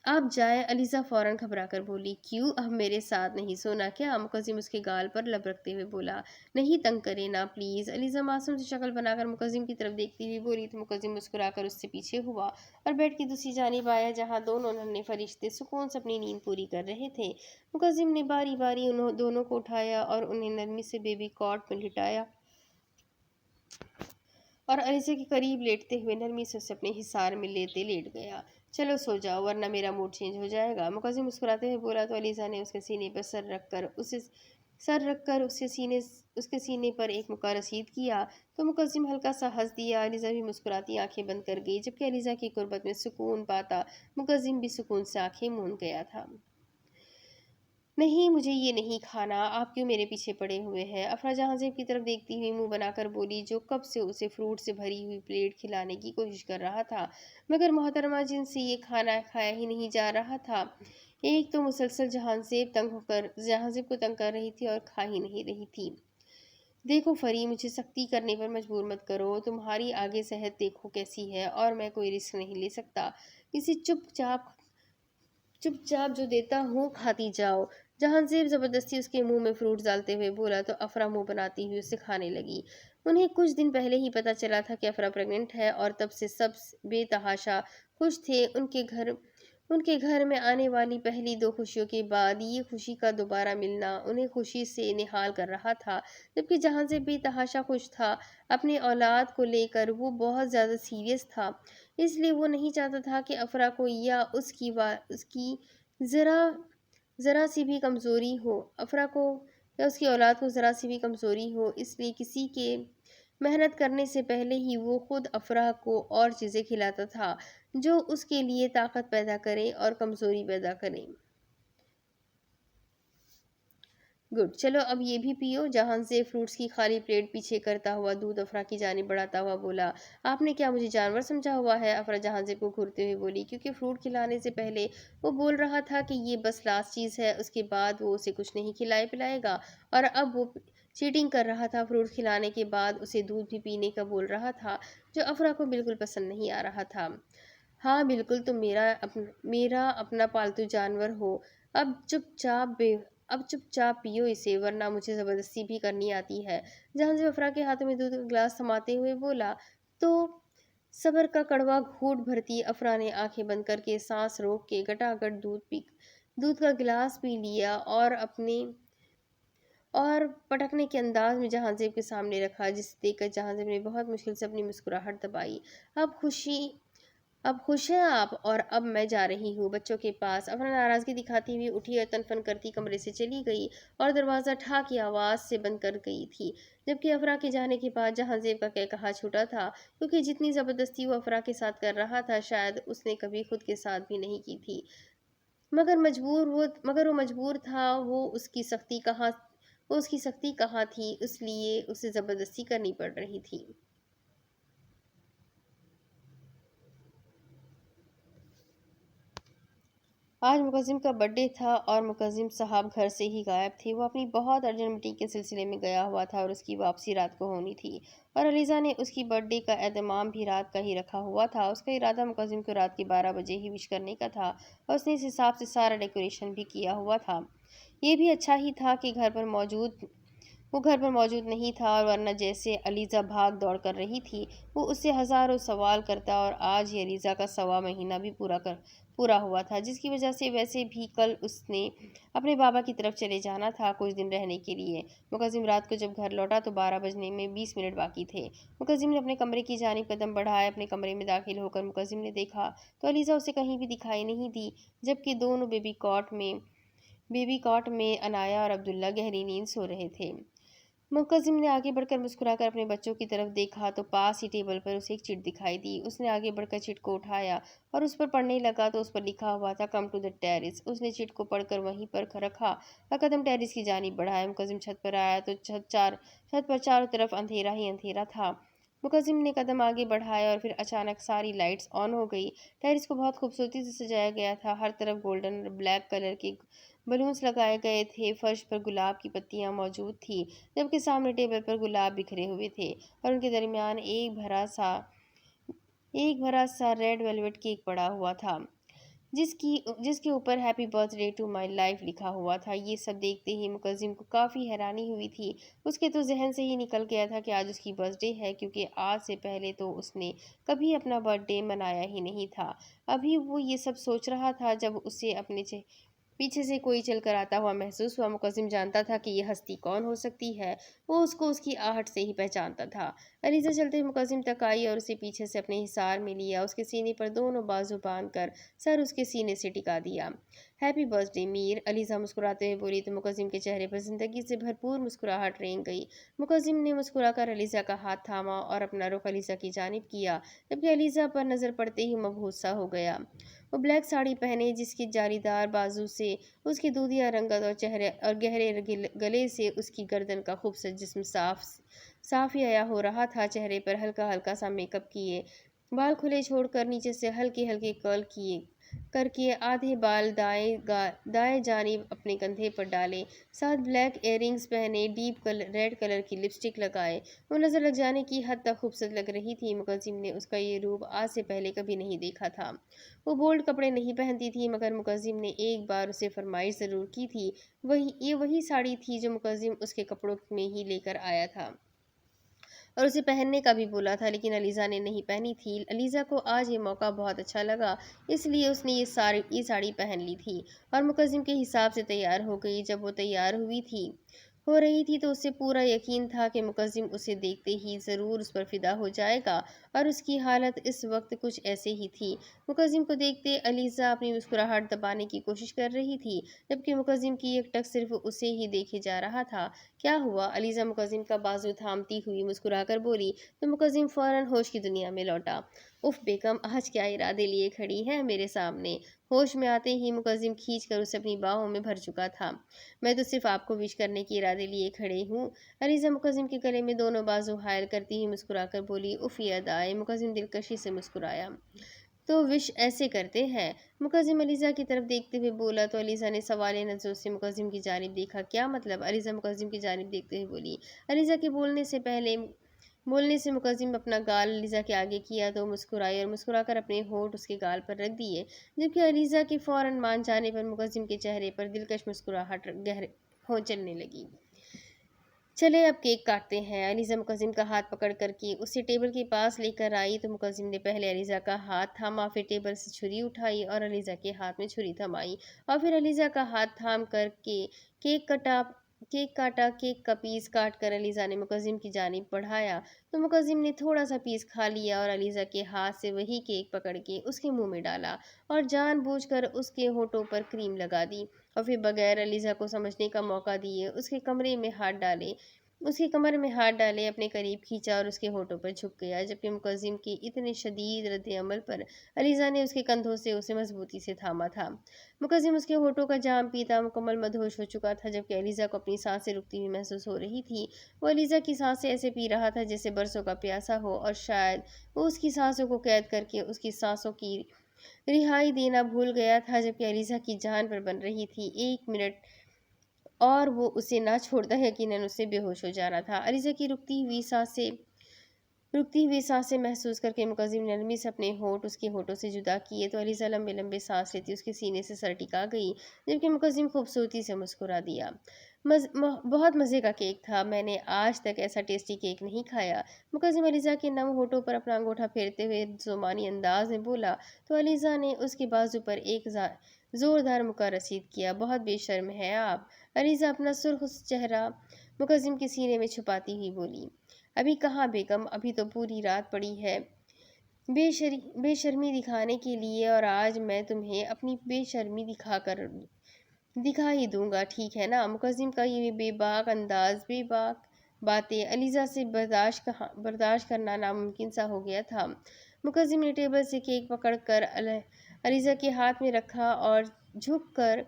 आप जाए। अलीज़ा फौरन घबरा कर बोली, क्यों, अब मेरे साथ नहीं सोना क्या? मुकद्दम उसके गाल पर लब रखते हुए बोला, नहीं, तंग करे ना प्लीज़। अलीज़ा मासूम सी शक्ल बनाकर मुकद्दम की तरफ देखती हुई बोली तो मुकद्दम मुस्कुराकर उससे पीछे हुआ और बेड की दूसरी जानिब आया, जहाँ दोनों नन्हे फरिश्ते सुकून से अपनी नींद पूरी कर रहे थे। मुकद्दम ने बारी बारी उन दोनों को उठाया और उन्हें नरमी से बेबी कॉट में लिटाया और अलीज़ा के करीब लेटते हुए नरमी से उसे अपने हिसार में लेट गया। चलो सो जाओ, वरना मेरा मूड चेंज हो जाएगा। मुकद्दम मुस्कुराते हुए बोला तो अलीज़ा ने उसके सीने पर सर रखकर उसके सीने पर एक मुक्का रसीद किया तो मुकद्दम हल्का सा हंस दिया। अलीज़ा भी मुस्कुराती आंखें बंद कर गई, जबकि अलीज़ा की कुर्बत में सुकून पाता मुकद्दम भी सुकून से आंखें मूंद गया था। नहीं, मुझे ये नहीं खाना, आप क्यों मेरे पीछे पड़े हुए हैं? अफरा जहांज़ेब की तरफ देखती हुई मुंह बनाकर बोली, जो कब से उसे फ्रूट से भरी हुई प्लेट खिलाने की कोशिश कर रहा था, मगर मोहतरमा जिनसे ये खाना खाया ही नहीं जा रहा था। एक तो मुसलसल जहांज़ेब को तंग कर रही थी और खा ही नहीं रही थी। देखो फरी, मुझे सख्ती करने पर मजबूर मत करो, तुम्हारी आगे सेहत देखो कैसी है, और मैं कोई रिस्क नहीं ले सकता। इसे चुपचाप जो देता हूँ खाती जाओ। जहांज़ेब ज़बरदस्ती उसके मुंह में फ्रूट डालते हुए बोला तो अफरा मुंह बनाती हुई उसे खाने लगी। उन्हें कुछ दिन पहले ही पता चला था कि अफरा प्रेग्नेंट है और तब से सब बेतहाशा खुश थे। ان کے گھر میں آنے والی پہلی 2 خوشیوں کے بعد یہ خوشی کا دوبارہ ملنا انہیں خوشی سے نہال کر رہا تھا، جبکہ جہاں سے بے تحاشا خوش تھا اپنی اولاد کو لے کر، وہ بہت زیادہ سیریس تھا، اس لیے وہ نہیں چاہتا تھا کہ افرا کو یا اس کی ذرا ذرا سی بھی کمزوری ہو، افرا کو یا اس کی اولاد کو ذرا سی بھی کمزوری ہو، اس لیے کسی کے محنت کرنے سے پہلے ہی وہ خود افراح کو اور چیزیں کھلاتا تھا جو اس کے لیے طاقت پیدا کریں اور کمزوری پیدا کریں۔ گڈ، چلو اب یہ بھی پیو۔ جہان سے فروٹس کی خالی پلیٹ پیچھے کرتا ہوا دودھ افرا کی جانب بڑھاتا ہوا بولا، آپ نے کیا مجھے جانور سمجھا ہوا ہے؟ افرا جہان سے کو گھورتے ہوئے بولی، کیونکہ فروٹ کھلانے سے پہلے وہ بول رہا تھا کہ یہ بس لاسٹ چیز ہے، اس کے بعد وہ اسے کچھ نہیں کھلائے پلائے گا، اور اب وہ چیٹنگ کر رہا تھا۔ فروٹ کھلانے کے بعد اسے دودھ بھی پینے کا بول رہا تھا، جو افرا کو بالکل پسند نہیں آ رہا تھا۔ ہاں بالکل، تم میرا اپنا پالتو جانور ہو، اب چپ چاپ پیو اسے، ورنہ مجھے زبردستی بھی کرنی آتی ہے۔ جہان سے افرا کے ہاتھوں میں دودھ کا گلاس تھماتے ہوئے بولا۔ تو صبر کا کڑوا گھونٹ بھرتی افرا نے آنکھیں بند کر کے سانس روک کے گٹاگٹ دودھ کا گلاس پی لیا اور پٹکنے کے انداز میں جہان زیب کے سامنے رکھا، جسے دیکھ کر جہان زیب نے بہت مشکل سے اپنی مسکراہٹ دبائی۔ اب خوش ہیں آپ؟ اور اب میں جا رہی ہوں بچوں کے پاس۔ افرا ناراضگی دکھاتی ہوئی اٹھی اور تن فن کرتی کمرے سے چلی گئی اور دروازہ ٹھا کی آواز سے بند کر گئی تھی، جبکہ افرا کے جانے کے بعد جہان زیب کا کہا چھوٹا تھا، کیونکہ جتنی زبردستی وہ افرا کے ساتھ کر رہا تھا شاید اس نے کبھی خود کے ساتھ بھی نہیں کی تھی، مگر وہ مجبور تھا، وہ اس کی سختی کہاں تھی، اس لیے اسے زبردستی کرنی پڑ رہی تھی۔ آج مقدم کا برتھ ڈے تھا اور مقدم صاحب گھر سے ہی غائب تھے۔ وہ اپنی بہت ارجنٹ میٹنگ کے سلسلے میں گیا ہوا تھا اور اس کی واپسی رات کو ہونی تھی، اور علیزہ نے اس کی برتھ ڈے کا اہتمام بھی رات کا ہی رکھا ہوا تھا۔ اس کا ارادہ مقدم کو رات کے 12 بجے ہی وش کرنے کا تھا، اور اس نے اس حساب سے سارا ڈیکوریشن بھی کیا ہوا تھا۔ یہ بھی اچھا ہی تھا کہ وہ گھر پر موجود نہیں تھا، اور ورنہ جیسے علیزہ بھاگ دوڑ کر رہی تھی وہ اس سے ہزاروں سوال کرتا، اور آج ہی علیزہ کا 1.25 مہینہ بھی پورا ہوا تھا، جس کی وجہ سے ویسے بھی کل اس نے اپنے بابا کی طرف چلے جانا تھا کچھ دن رہنے کے لیے۔ مقدم رات کو جب گھر لوٹا تو 12 بجنے میں 20 منٹ باقی تھے۔ مقدم نے اپنے کمرے کی جانب قدم بڑھائے۔ اپنے کمرے میں داخل ہو کر مقدم نے دیکھا تو علیزہ اسے کہیں بھی دکھائی نہیں دی، جبکہ دونوں بیبی کاٹ میں عنایا اور عبداللہ گہری نیند سو رہے تھے۔ مقدم نے آگے بڑھ کر مسکرا کر اپنے بچوں کی طرف دیکھا تو پاس ہی ٹیبل پر اسے ایک چٹ دکھائی دی۔ اس نے آگے بڑھ کر چٹ کو اٹھایا اور اس پر پڑھنے لگا تو اس پر لکھا ہوا تھا، کم ٹو دی ٹیرس۔ اس نے چٹ کو پڑھ کر وہیں پر رکھا اور قدم ٹیرس کی جانب بڑھائے۔ مقدم چھت پر آیا تو چھت پر چاروں طرف اندھیرا ہی اندھیرا تھا۔ مقدم نے قدم آگے بڑھایا اور پھر اچانک ساری لائٹس آن ہو گئی۔ ٹیرس کو بہت خوبصورتی سے سجایا گیا تھا، ہر طرف گولڈن اور بلیک کلر کے بلونز لگائے گئے تھے، فرش پر گلاب کی پتیاں موجود تھیں، جبکہ سامنے ٹیبل پر گلاب بکھرے ہوئے تھے اور ان کے درمیان ایک بھرا سا ریڈ ویلویٹ کیک پڑا ہوا تھا، جس کے اوپر happy birthday to my life لکھا ہوا تھا۔ یہ سب دیکھتے ہی مقدم کو کافی حیرانی ہوئی تھی۔ اس کے تو ذہن سے ہی نکل گیا تھا کہ آج اس کی برتھ ڈے ہے، کیونکہ آج سے پہلے تو اس نے کبھی اپنا برتھ ڈے منایا ہی نہیں تھا۔ ابھی وہ یہ سب سوچ رہا تھا جب اسے اپنے پیچھے سے کوئی چل کر آتا ہوا محسوس ہوا۔ مقدم جانتا تھا کہ یہ ہستی کون ہو سکتی ہے، وہ اس کو اس کی آہٹ سے ہی پہچانتا تھا۔ علیزہ چلتے ہوئے مقدم تک آئی اور اسے پیچھے سے اپنے حصار میں لیا، اس کے سینے پر دونوں بازو باندھ کر سر اس کے سینے سے ٹکا دیا۔ ہیپی برتھ ڈے میر، علیزہ مسکراتے ہوئے بولی تو مقدم کے چہرے پر زندگی سے بھرپور مسکراہٹ رینگ گئی۔ مقدم نے مسکرا کر علیزہ کا ہاتھ تھاما اور اپنا رخ علیزہ کی جانب کیا، جبکہ علیزہ پر نظر پڑتے ہی مبہوت سا ہو گیا۔ وہ بلیک ساڑی پہنے، جس کی جالی دار بازو سے اس کی دودھیا رنگت اور گہرے گلے سے اس کی گردن کا خوبصورت جسم صاف عیاں ہو رہا تھا۔ چہرے پر ہلکا ہلکا سا میک اپ کیے، بال کھلے چھوڑ کر نیچے سے ہلکے ہلکے کرل کر کے آدھے بال دائیں جانب اپنے کندھے پر ڈالے، ساتھ بلیک ایئر رنگز پہنے، ڈیپ ریڈ کلر کی لپسٹک لگائے، وہ نظر لگ جانے کی حد تک خوبصورت لگ رہی تھی۔ مقدم نے اس کا یہ روپ آج سے پہلے کبھی نہیں دیکھا تھا۔ وہ بولڈ کپڑے نہیں پہنتی تھی، مگر مقدم نے ایک بار اسے فرمائش ضرور کی تھی، یہ وہی ساڑی تھی جو مقدم اس کے کپڑوں میں ہی لے کر آیا تھا۔ और उसे پہننے کا بھی بولا تھا، لیکن علیزہ نے نہیں پہنی تھی۔ علیزہ کو آج یہ موقع بہت اچھا لگا، اس لیے اس نے یہ ساڑی پہن لی تھی اور مقدم کے حساب سے تیار ہو گئی۔ جب وہ تیار ہو رہی تھی تو اسے پورا یقین تھا کہ مقدم اسے دیکھتے ہی ضرور اس پر فدا ہو جائے گا، اور اس کی حالت اس وقت کچھ ایسے ہی تھی۔ مقدم کو دیکھتے علیزہ اپنی مسکراہٹ دبانے کی کوشش کر رہی تھی، جبکہ مقدم کی ایک ٹک صرف اسے ہی دیکھے جا رہا تھا۔ کیا ہوا؟ علیزہ مقدم کا بازو تھامتی ہوئی مسکرا کر بولی تو مقدم فوراً ہوش کی دنیا میں لوٹا۔ اف بیگم، آج کیا ارادے لیے کھڑی ہے میرے سامنے؟ ہوش میں آتے ہی مقدم کھینچ کر اسے اپنی باہوں میں بھر چکا تھا۔ میں تو صرف آپ کو وش کرنے کے ارادے لیے کھڑے ہوں۔ علیزہ مقدم کے گلے میں دونوں بازو حائل کرتی ہوئی مسکرا کر بولی۔ اف یہ ادائیں! مقدم دلکشی سے مسکرایا۔ تو وش ایسے کرتے ہیں؟ مقدم علیزہ کی طرف دیکھتے ہوئے بولا تو علیزہ نے سوالیہ نظروں سے مقدم کی جانب دیکھا۔ کیا مطلب؟ علیزہ مقدم کی جانب دیکھتے ہوئے بولی۔ علیزہ کے بولنے سے مقدم اپنا گال علیزہ کے آگے کیا تو مسکرائی اور مسکرا کر اپنے ہونٹ اس کے گال پر رکھ دیے، جبکہ علیزہ کے فوراً مان جانے پر مقدم کے چہرے پر دلکش مسکراہٹ ہو چلنے لگی۔ چلے اب کیک کاٹتے ہیں۔ علیزہ مقدم کا ہاتھ پکڑ کر کے اسے ٹیبل کے پاس لے کر آئی تو مقدم نے پہلے علیزہ کا ہاتھ تھاما، پھر ٹیبل سے چھری اٹھائی اور علیزہ کے ہاتھ میں چھری تھمائی، اور پھر علیزہ کا ہاتھ تھام کر کے کیک کاٹا۔ کیک کا پیس کاٹ کر علیزہ نے مقدم کی جانب بڑھایا تو مقدم نے تھوڑا سا پیس کھا لیا اور علیزہ کے ہاتھ سے وہی کیک پکڑ کے اس کے منہ میں ڈالا اور جان بوجھ کر اس کے ہونٹوں پر کریم لگا دی، اور پھر بغیر علیزہ کو سمجھنے کا موقع دیے اس کے کمر میں ہاتھ ڈالے اپنے قریب کھینچا اور اس کے ہونٹوں پر جھک گیا، جبکہ مقدم کے اتنے شدید رد عمل پر علیزہ نے اس کے کندھوں سے اسے مضبوطی سے تھاما تھا۔ مقدم اس کے ہونٹوں کا جام پیتا مکمل مدہوش ہو چکا تھا، جبکہ علیزہ کو اپنی سانسیں رکتی ہوئی محسوس ہو رہی تھی۔ وہ علیزہ کی سانسیں ایسے پی رہا تھا جیسے برسوں کا پیاسا ہو، اور شاید وہ اس کی سانسوں کو قید کر کے اس کی سانسوں کی رہائی دینا بھول گیا تھا، جبکہ علیزہ کی جان پر بن رہی تھی۔ ایک منٹ اور وہ اسے نہ چھوڑتا یقیناً اس سے بے ہوش ہو جانا تھا۔ علیزہ کی رکتی ہوئی سانسیں محسوس کر کے مقدم نے نرمی سے اپنے ہونٹ اس کے ہونٹوں سے جدا کیے تو علیزہ لمبے لمبے سانس لیتی اس کے سینے سے سر ٹکا گئی، جبکہ مقدم خوبصورتی سے مسکرا دیا۔ بہت مزے کا کیک تھا، میں نے آج تک ایسا ٹیسٹی کیک نہیں کھایا۔ مقدم علیزہ کے نم ہونٹوں پر اپنا انگوٹھا پھیرتے ہوئے زمانی انداز میں بولا تو علیزہ نے اس کے بازو پر ایک زوردار مکہ رسید کیا۔ بہت بے شرم ہیں آپ! علیزہ اپنا سرخ چہرہ مقدم کے سینے میں چھپاتی ہوئی بولی۔ ابھی کہاں بیگم، ابھی تو پوری رات پڑی ہے بے شرمی دکھانے کے لیے، اور آج میں تمہیں اپنی بے شرمی دکھا ہی دوں گا، ٹھیک ہے نا؟ مقدم کا یہ بے باک انداز، بے باک باتیں علیزہ سے برداشت کرنا ناممکن سا ہو گیا تھا۔ مقدم نے ٹیبل سے کیک پکڑ کر علیزہ کے ہاتھ میں رکھا اور جھک کر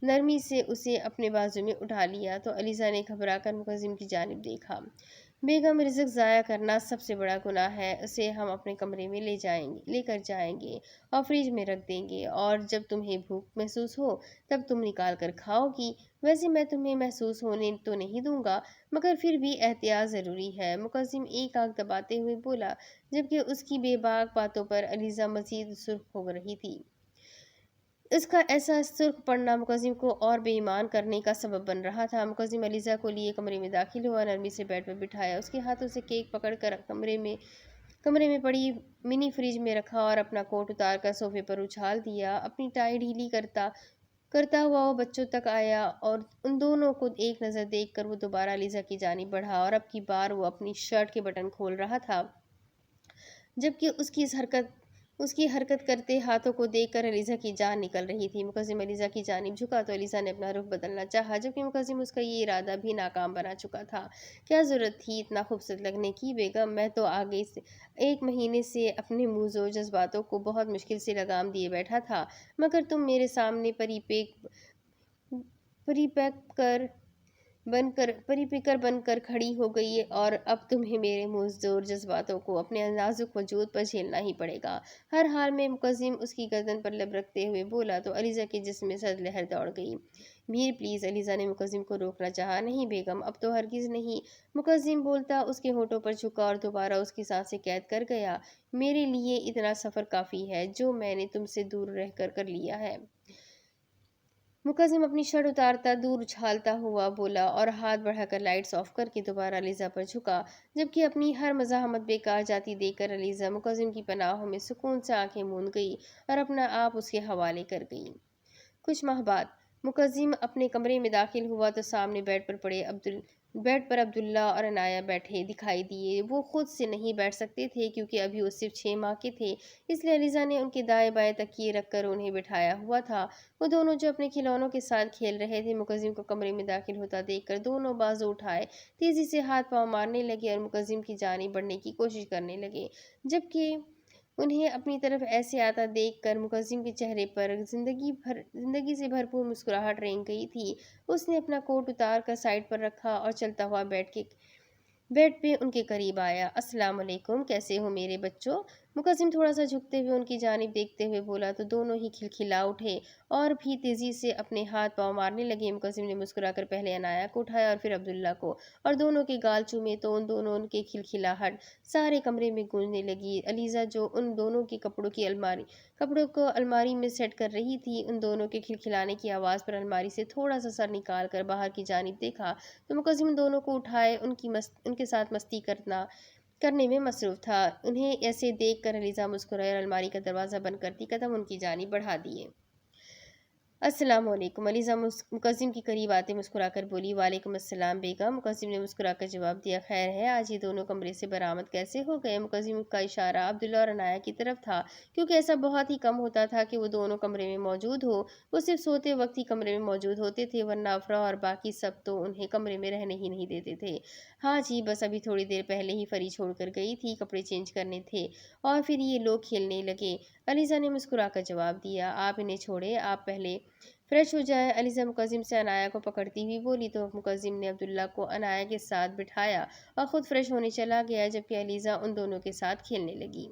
نرمی سے اسے اپنے بازو میں اٹھا لیا تو علیزہ نے گھبرا کر مقدم کی جانب دیکھا۔ بیگم، رزق ضائع کرنا سب سے بڑا گناہ ہے، اسے ہم اپنے کمرے میں لے کر جائیں گے اور فریج میں رکھ دیں گے، اور جب تمہیں بھوک محسوس ہو تب تم نکال کر کھاؤ گی۔ ویسے میں تمہیں محسوس ہونے تو نہیں دوں گا، مگر پھر بھی احتیاط ضروری ہے، مقدم ایک آنکھ دباتے ہوئے بولا، جبکہ اس کی بے باک باتوں پر علیزہ مزید سرخ ہو رہی تھی۔ اس کا ایسا سرخ پڑنا مقدم کو اور بے ایمان کرنے کا سبب بن رہا تھا۔ مقدم علیزہ کو لیے کمرے میں داخل ہوا، نرمی سے بیڈ پر بٹھایا، اس کے ہاتھوں سے کیک پکڑ کر کمرے میں پڑی منی فریج میں رکھا اور اپنا کوٹ اتار کر صوفے پر اچھال دیا۔ اپنی ٹائی ڈھیلی کرتا ہوا وہ بچوں تک آیا اور ان دونوں کو ایک نظر دیکھ کر وہ دوبارہ علیزہ کی جانب بڑھا، اور اب کی بار وہ اپنی شرٹ کے بٹن کھول رہا تھا، جبکہ اس کی حرکت کرتے ہاتھوں کو دیکھ کر علیزہ کی جان نکل رہی تھی۔ مقدم علیزہ کی جانب جھکا تو علیزہ نے اپنا رخ بدلنا چاہا، جبکہ مقدم اس کا یہ ارادہ بھی ناکام بنا چکا تھا۔ کیا ضرورت تھی اتنا خوبصورت لگنے کی بیگم؟ میں تو آگے سے 1 مہینے سے اپنے موز و جذباتوں کو بہت مشکل سے لگام دیے بیٹھا تھا، مگر تم میرے سامنے پری پیکر بن کر کھڑی ہو گئی، اور اب تمہیں میرے مزدور جذباتوں کو اپنے نازک وجود پر جھیلنا ہی پڑے گا۔ ہر حال میں مقدم اس کی گردن پر لب رکھتے ہوئے بولا تو علیزہ کے جسم میں سرد لہر دوڑ گئی۔ میر پلیز! علیزہ نے مقدم کو روکنا چاہا۔ نہیں بیگم، اب تو ہرگز نہیں! مقدم بولتا اس کے ہونٹوں پر جھکا اور دوبارہ اس کی سانسیں قید کر گیا۔ میرے لیے اتنا سفر کافی ہے جو میں نے تم سے دور رہ کر لیا ہے۔ मुकज्जिम अपनी शर्ट उतारता दूर उछालता हुआ बोला और हाथ बढ़ाकर लाइट्स ऑफ करके दोबारा अलीज़ा पर झुका, जबकि अपनी हर मज़ाहमत बेकार जाती देखकर अलीज़ा मुकज्जिम की पनाहों में सुकून से आंखें मूंद गई और अपना आप उसके हवाले कर गई। कुछ माह बाद मुकज्जिम अपने कमरे में दाखिल हुआ तो सामने बेड पर अब्दुल्ला और अनाया बैठे दिखाई दिए। वो खुद से नहीं बैठ सकते थे क्योंकि अभी वो सिर्फ 6 माह के थे, इसलिए अलीज़ा ने उनके दाएं बाएं तकिए रखकर उन्हें बिठाया हुआ था। वो दोनों जो अपने खिलौनों के साथ खेल रहे थे, मुकज्जिम को कमरे में दाखिल होता देखकर दोनों बाजू उठाए तेजी से हाथ पांव मारने लगे और मुकज्जिम की जानिब बढ़ने की कोशिश करने लगे, जबकि उन्हें अपनी तरफ ऐसे आता देखकर मुकज्जिम के चेहरे पर जिंदगी से भरपूर मुस्कुराहट रेंग गई थी। उसने अपना कोट उतार कर साइड पर रखा और चलता हुआ बेड पे उनके करीब आया। अस्सलाम वालेकुम, कैसे हो मेरे बच्चों? मुकज्जिम थोड़ा सा झुकते हुए उनकी जानिब देखते हुए बोला तो दोनों ही खिलखिला उठे और भी तेजी से अपने हाथ पांव मारने लगे। मुकज्जिम ने मुस्कुराकर पहले अनाया को उठाया और फिर अब्दुल्ला को, और दोनों के गाल चूमे तो उन दोनों के खिलखिलाहट सारे कमरे में गूंजने लगी। अलीज़ा जो उन दोनों की कपड़ों को अलमारी में सेट कर रही थी, उन दोनों के खिलखिलाने की आवाज़ पर अलमारी से थोड़ा सा सर निकाल कर बाहर की जानिब देखा तो मुकज्जिम दोनों को उठाए उनके साथ मस्ती करने में मसरूफ़ था। उन्हें ऐसे देख कर अलीज़ा मुस्कुराई और अलमारी का दरवाज़ा बंद करती कदम उनकी जानिब बढ़ा दिए। अस्सलाम वालेकुम, अलीज़ा मुकज्जिम के करीब आते मुस्कुराकर बोली। वालेकुम अस्सलाम बेगम, मुकज्जिम ने मुस्कुराकर जवाब दिया। खैर है, आज ये दोनों कमरे से बरामद कैसे हो गए? मुकज्जिम का इशारा अब्दुल्ला और अनाया की तरफ था, क्योंकि ऐसा बहुत ही कम होता था कि वो दोनों कमरे में मौजूद हो। वो सिर्फ सोते वक्त ही कमरे में मौजूद होते थे, वरना अफरा और बाकी सब तो उन्हें कमरे में रहने ही नहीं देते थे। हाँ जी, बस अभी थोड़ी देर पहले ही फरी छोड़ कर गई थी, कपड़े चेंज करने थे और फिर ये लोग खेलने लगे। अलीज़ा ने मुस्कुराकर जवाब दिया। आप इन्हें छोड़े, आप पहले फ्रेश हो जाए। अलीज़ा मुकज्जिम से अनाया को पकड़ती हुई बोली तो मुकज्जिम ने अब्दुल्ला को अनाया के साथ बिठाया और ख़ुद फ्रेश होने चला गया, जबकि अलीज़ा उन दोनों के साथ खेलने लगी।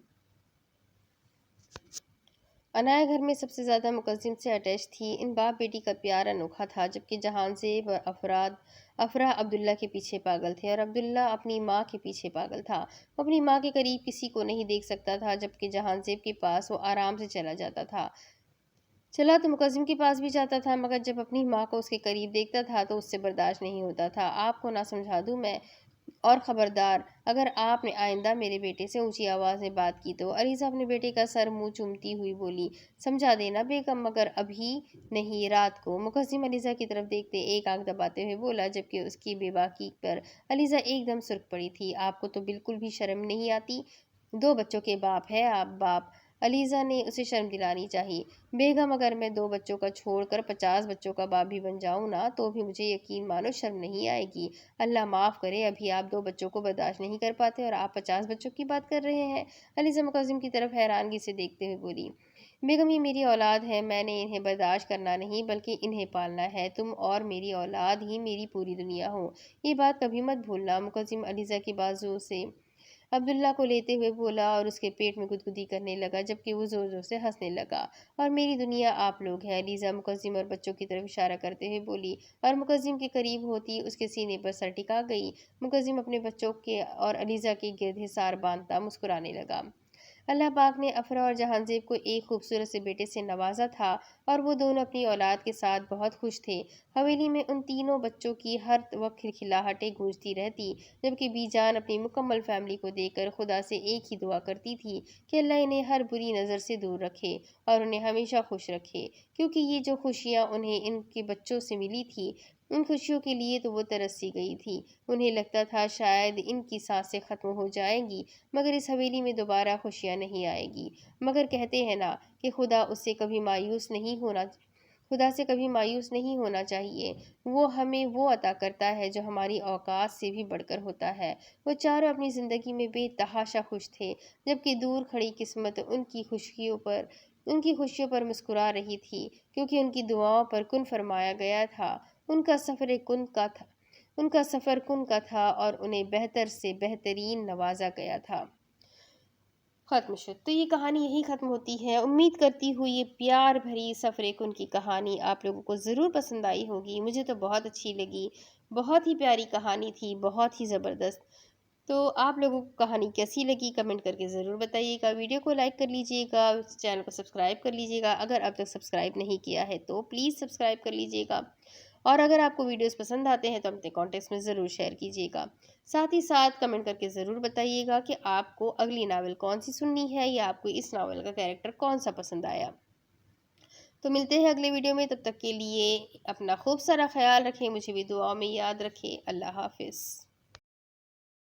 अनाया घर में सबसे ज़्यादा मुकज्जिम से अटैच थी। इन बाप बेटी का प्यार अनोखा था, जबकि जहांज़ेब और अफरा अब्दुल्ला के पीछे पागल थे और अब्दुल्ला अपनी माँ के पीछे पागल था। वो अपनी माँ के करीब किसी को नहीं देख सकता था, जबकि जहांज़ेब के पास वो आराम से चला तो मुकज्जिम के पास भी जाता था, मगर जब अपनी माँ को उसके करीब देखता था तो उससे बर्दाश्त नहीं होता था। आपको ना समझा दूँ मैं, और ख़बरदार, अगर आपने आइंदा मेरे बेटे से ऊंची आवाज़ में बात की तो। अलीज़ा अपने बेटे का सर मुंह चूमती हुई बोली। समझा देना बेगम, मगर अभी नहीं, रात को। मुकज्जिम अलीज़ा की तरफ देखते एक आंख दबाते हुए बोला, जबकि उसकी बेबाकी पर अलीज़ा एकदम सुर्ख पड़ी थी। आपको तो बिल्कुल भी शर्म नहीं आती? 2 बच्चों के बाप है आप, बाप। अलीज़ा ने उसे शर्म दिलानी चाहिए। बेगम, अगर मैं 2 बच्चों का छोड़कर 50 बच्चों का बाप भी बन जाऊं ना, तो भी मुझे यकीन मानो शर्म नहीं आएगी। अल्लाह माफ़ करे, अभी आप 2 बच्चों को बर्दाश्त नहीं कर पाते और आप 50 बच्चों की बात कर रहे हैं। अलीज़ा मुकज्जिम की तरफ हैरानगी से देखते हुए बोली। बेगम, ये मेरी औलाद है, मैंने इन्हें बर्दाश्त करना नहीं बल्कि इन्हें पालना है। तुम और मेरी औलाद ही मेरी पूरी दुनिया हो, ये बात कभी मत भूलना। मुकज्जिम अलीज़ा की बाजू से अब्दुल्ला को लेते हुए बोला और उसके पेट में गुदगुदी करने लगा, जबकि वो जोर जोर से हंसने लगा। और मेरी दुनिया आप लोग हैं। अलीज़ा मुकज्जिम और बच्चों की तरफ इशारा करते हुए बोली और मुकज्जिम के करीब होती उसके सीने पर सर टिका गई। मुकज्जिम अपने बच्चों के और अलीज़ा के गिर्द हिसार बांधता मुस्कुराने लगा। अल्लाह पाक ने अफरा और जहांज़ेब को एक खूबसूरत से बेटे से नवाजा था और वो दोनों अपनी औलाद के साथ बहुत खुश थे। हवेली में उन तीनों बच्चों की हर वक्त खिलखिलाहटें गूंजती रहती, जबकि बीजान अपनी मुकम्मल फैमिली को देखकर खुदा से एक ही दुआ करती थी कि अल्लाह इन्हें हर बुरी नज़र से दूर रखे और उन्हें हमेशा खुश रखे, क्योंकि ये जो खुशियाँ उन्हें इनके बच्चों से मिली थी, उन खुशियों के लिए तो वो तरसी गई थी। उन्हें लगता था शायद इनकी सांसें ख़त्म हो जाएंगी, मगर इस हवेली में दोबारा खुशियाँ नहीं आएगी। मगर कहते हैं ना कि खुदा से कभी मायूस नहीं होना चाहिए। वो हमें वो अता करता है जो हमारी औकात से भी बढ़कर होता है। वो चारों अपनी ज़िंदगी में बेतहाशा खुश थे, जबकि दूर खड़ी किस्मत उनकी खुशियों पर मुस्कुरा रही थी, क्योंकि उनकी दुआओं पर कुन फरमाया गया था। उनका सफ़र कुन का था और उन्हें बेहतर से बेहतरीन नवाजा गया था। खत्म शुद। तो ये कहानी यही ख़त्म होती है। उम्मीद करती हूँ ये प्यार भरी सफ़र कुन की कहानी आप लोगों को ज़रूर पसंद आई होगी। मुझे तो बहुत अच्छी लगी। बहुत ही प्यारी कहानी थी, बहुत ही ज़बरदस्त। تو آپ لوگوں کو کہانی کیسی لگی کمنٹ کر کے ضرور بتائیے گا، ویڈیو کو لائک کر لیجئے گا، چینل کو سبسکرائب کر لیجئے گا، اگر اب تک سبسکرائب نہیں کیا ہے تو پلیز سبسکرائب کر لیجئے گا، اور اگر آپ کو ویڈیوز پسند آتے ہیں تو اپنے کانٹیکٹس میں ضرور شیئر کیجئے گا، ساتھ ہی ساتھ کمنٹ کر کے ضرور بتائیے گا کہ آپ کو اگلی ناول کون سی سننی ہے یا آپ کو اس ناول کا کیریکٹر کون سا پسند آیا۔ تو ملتے ہیں اگلے ویڈیو میں، تب تک کے لیے اپنا خوب سارا خیال رکھیں، مجھے بھی دعاؤں میں یاد رکھیں۔ اللہ حافظ۔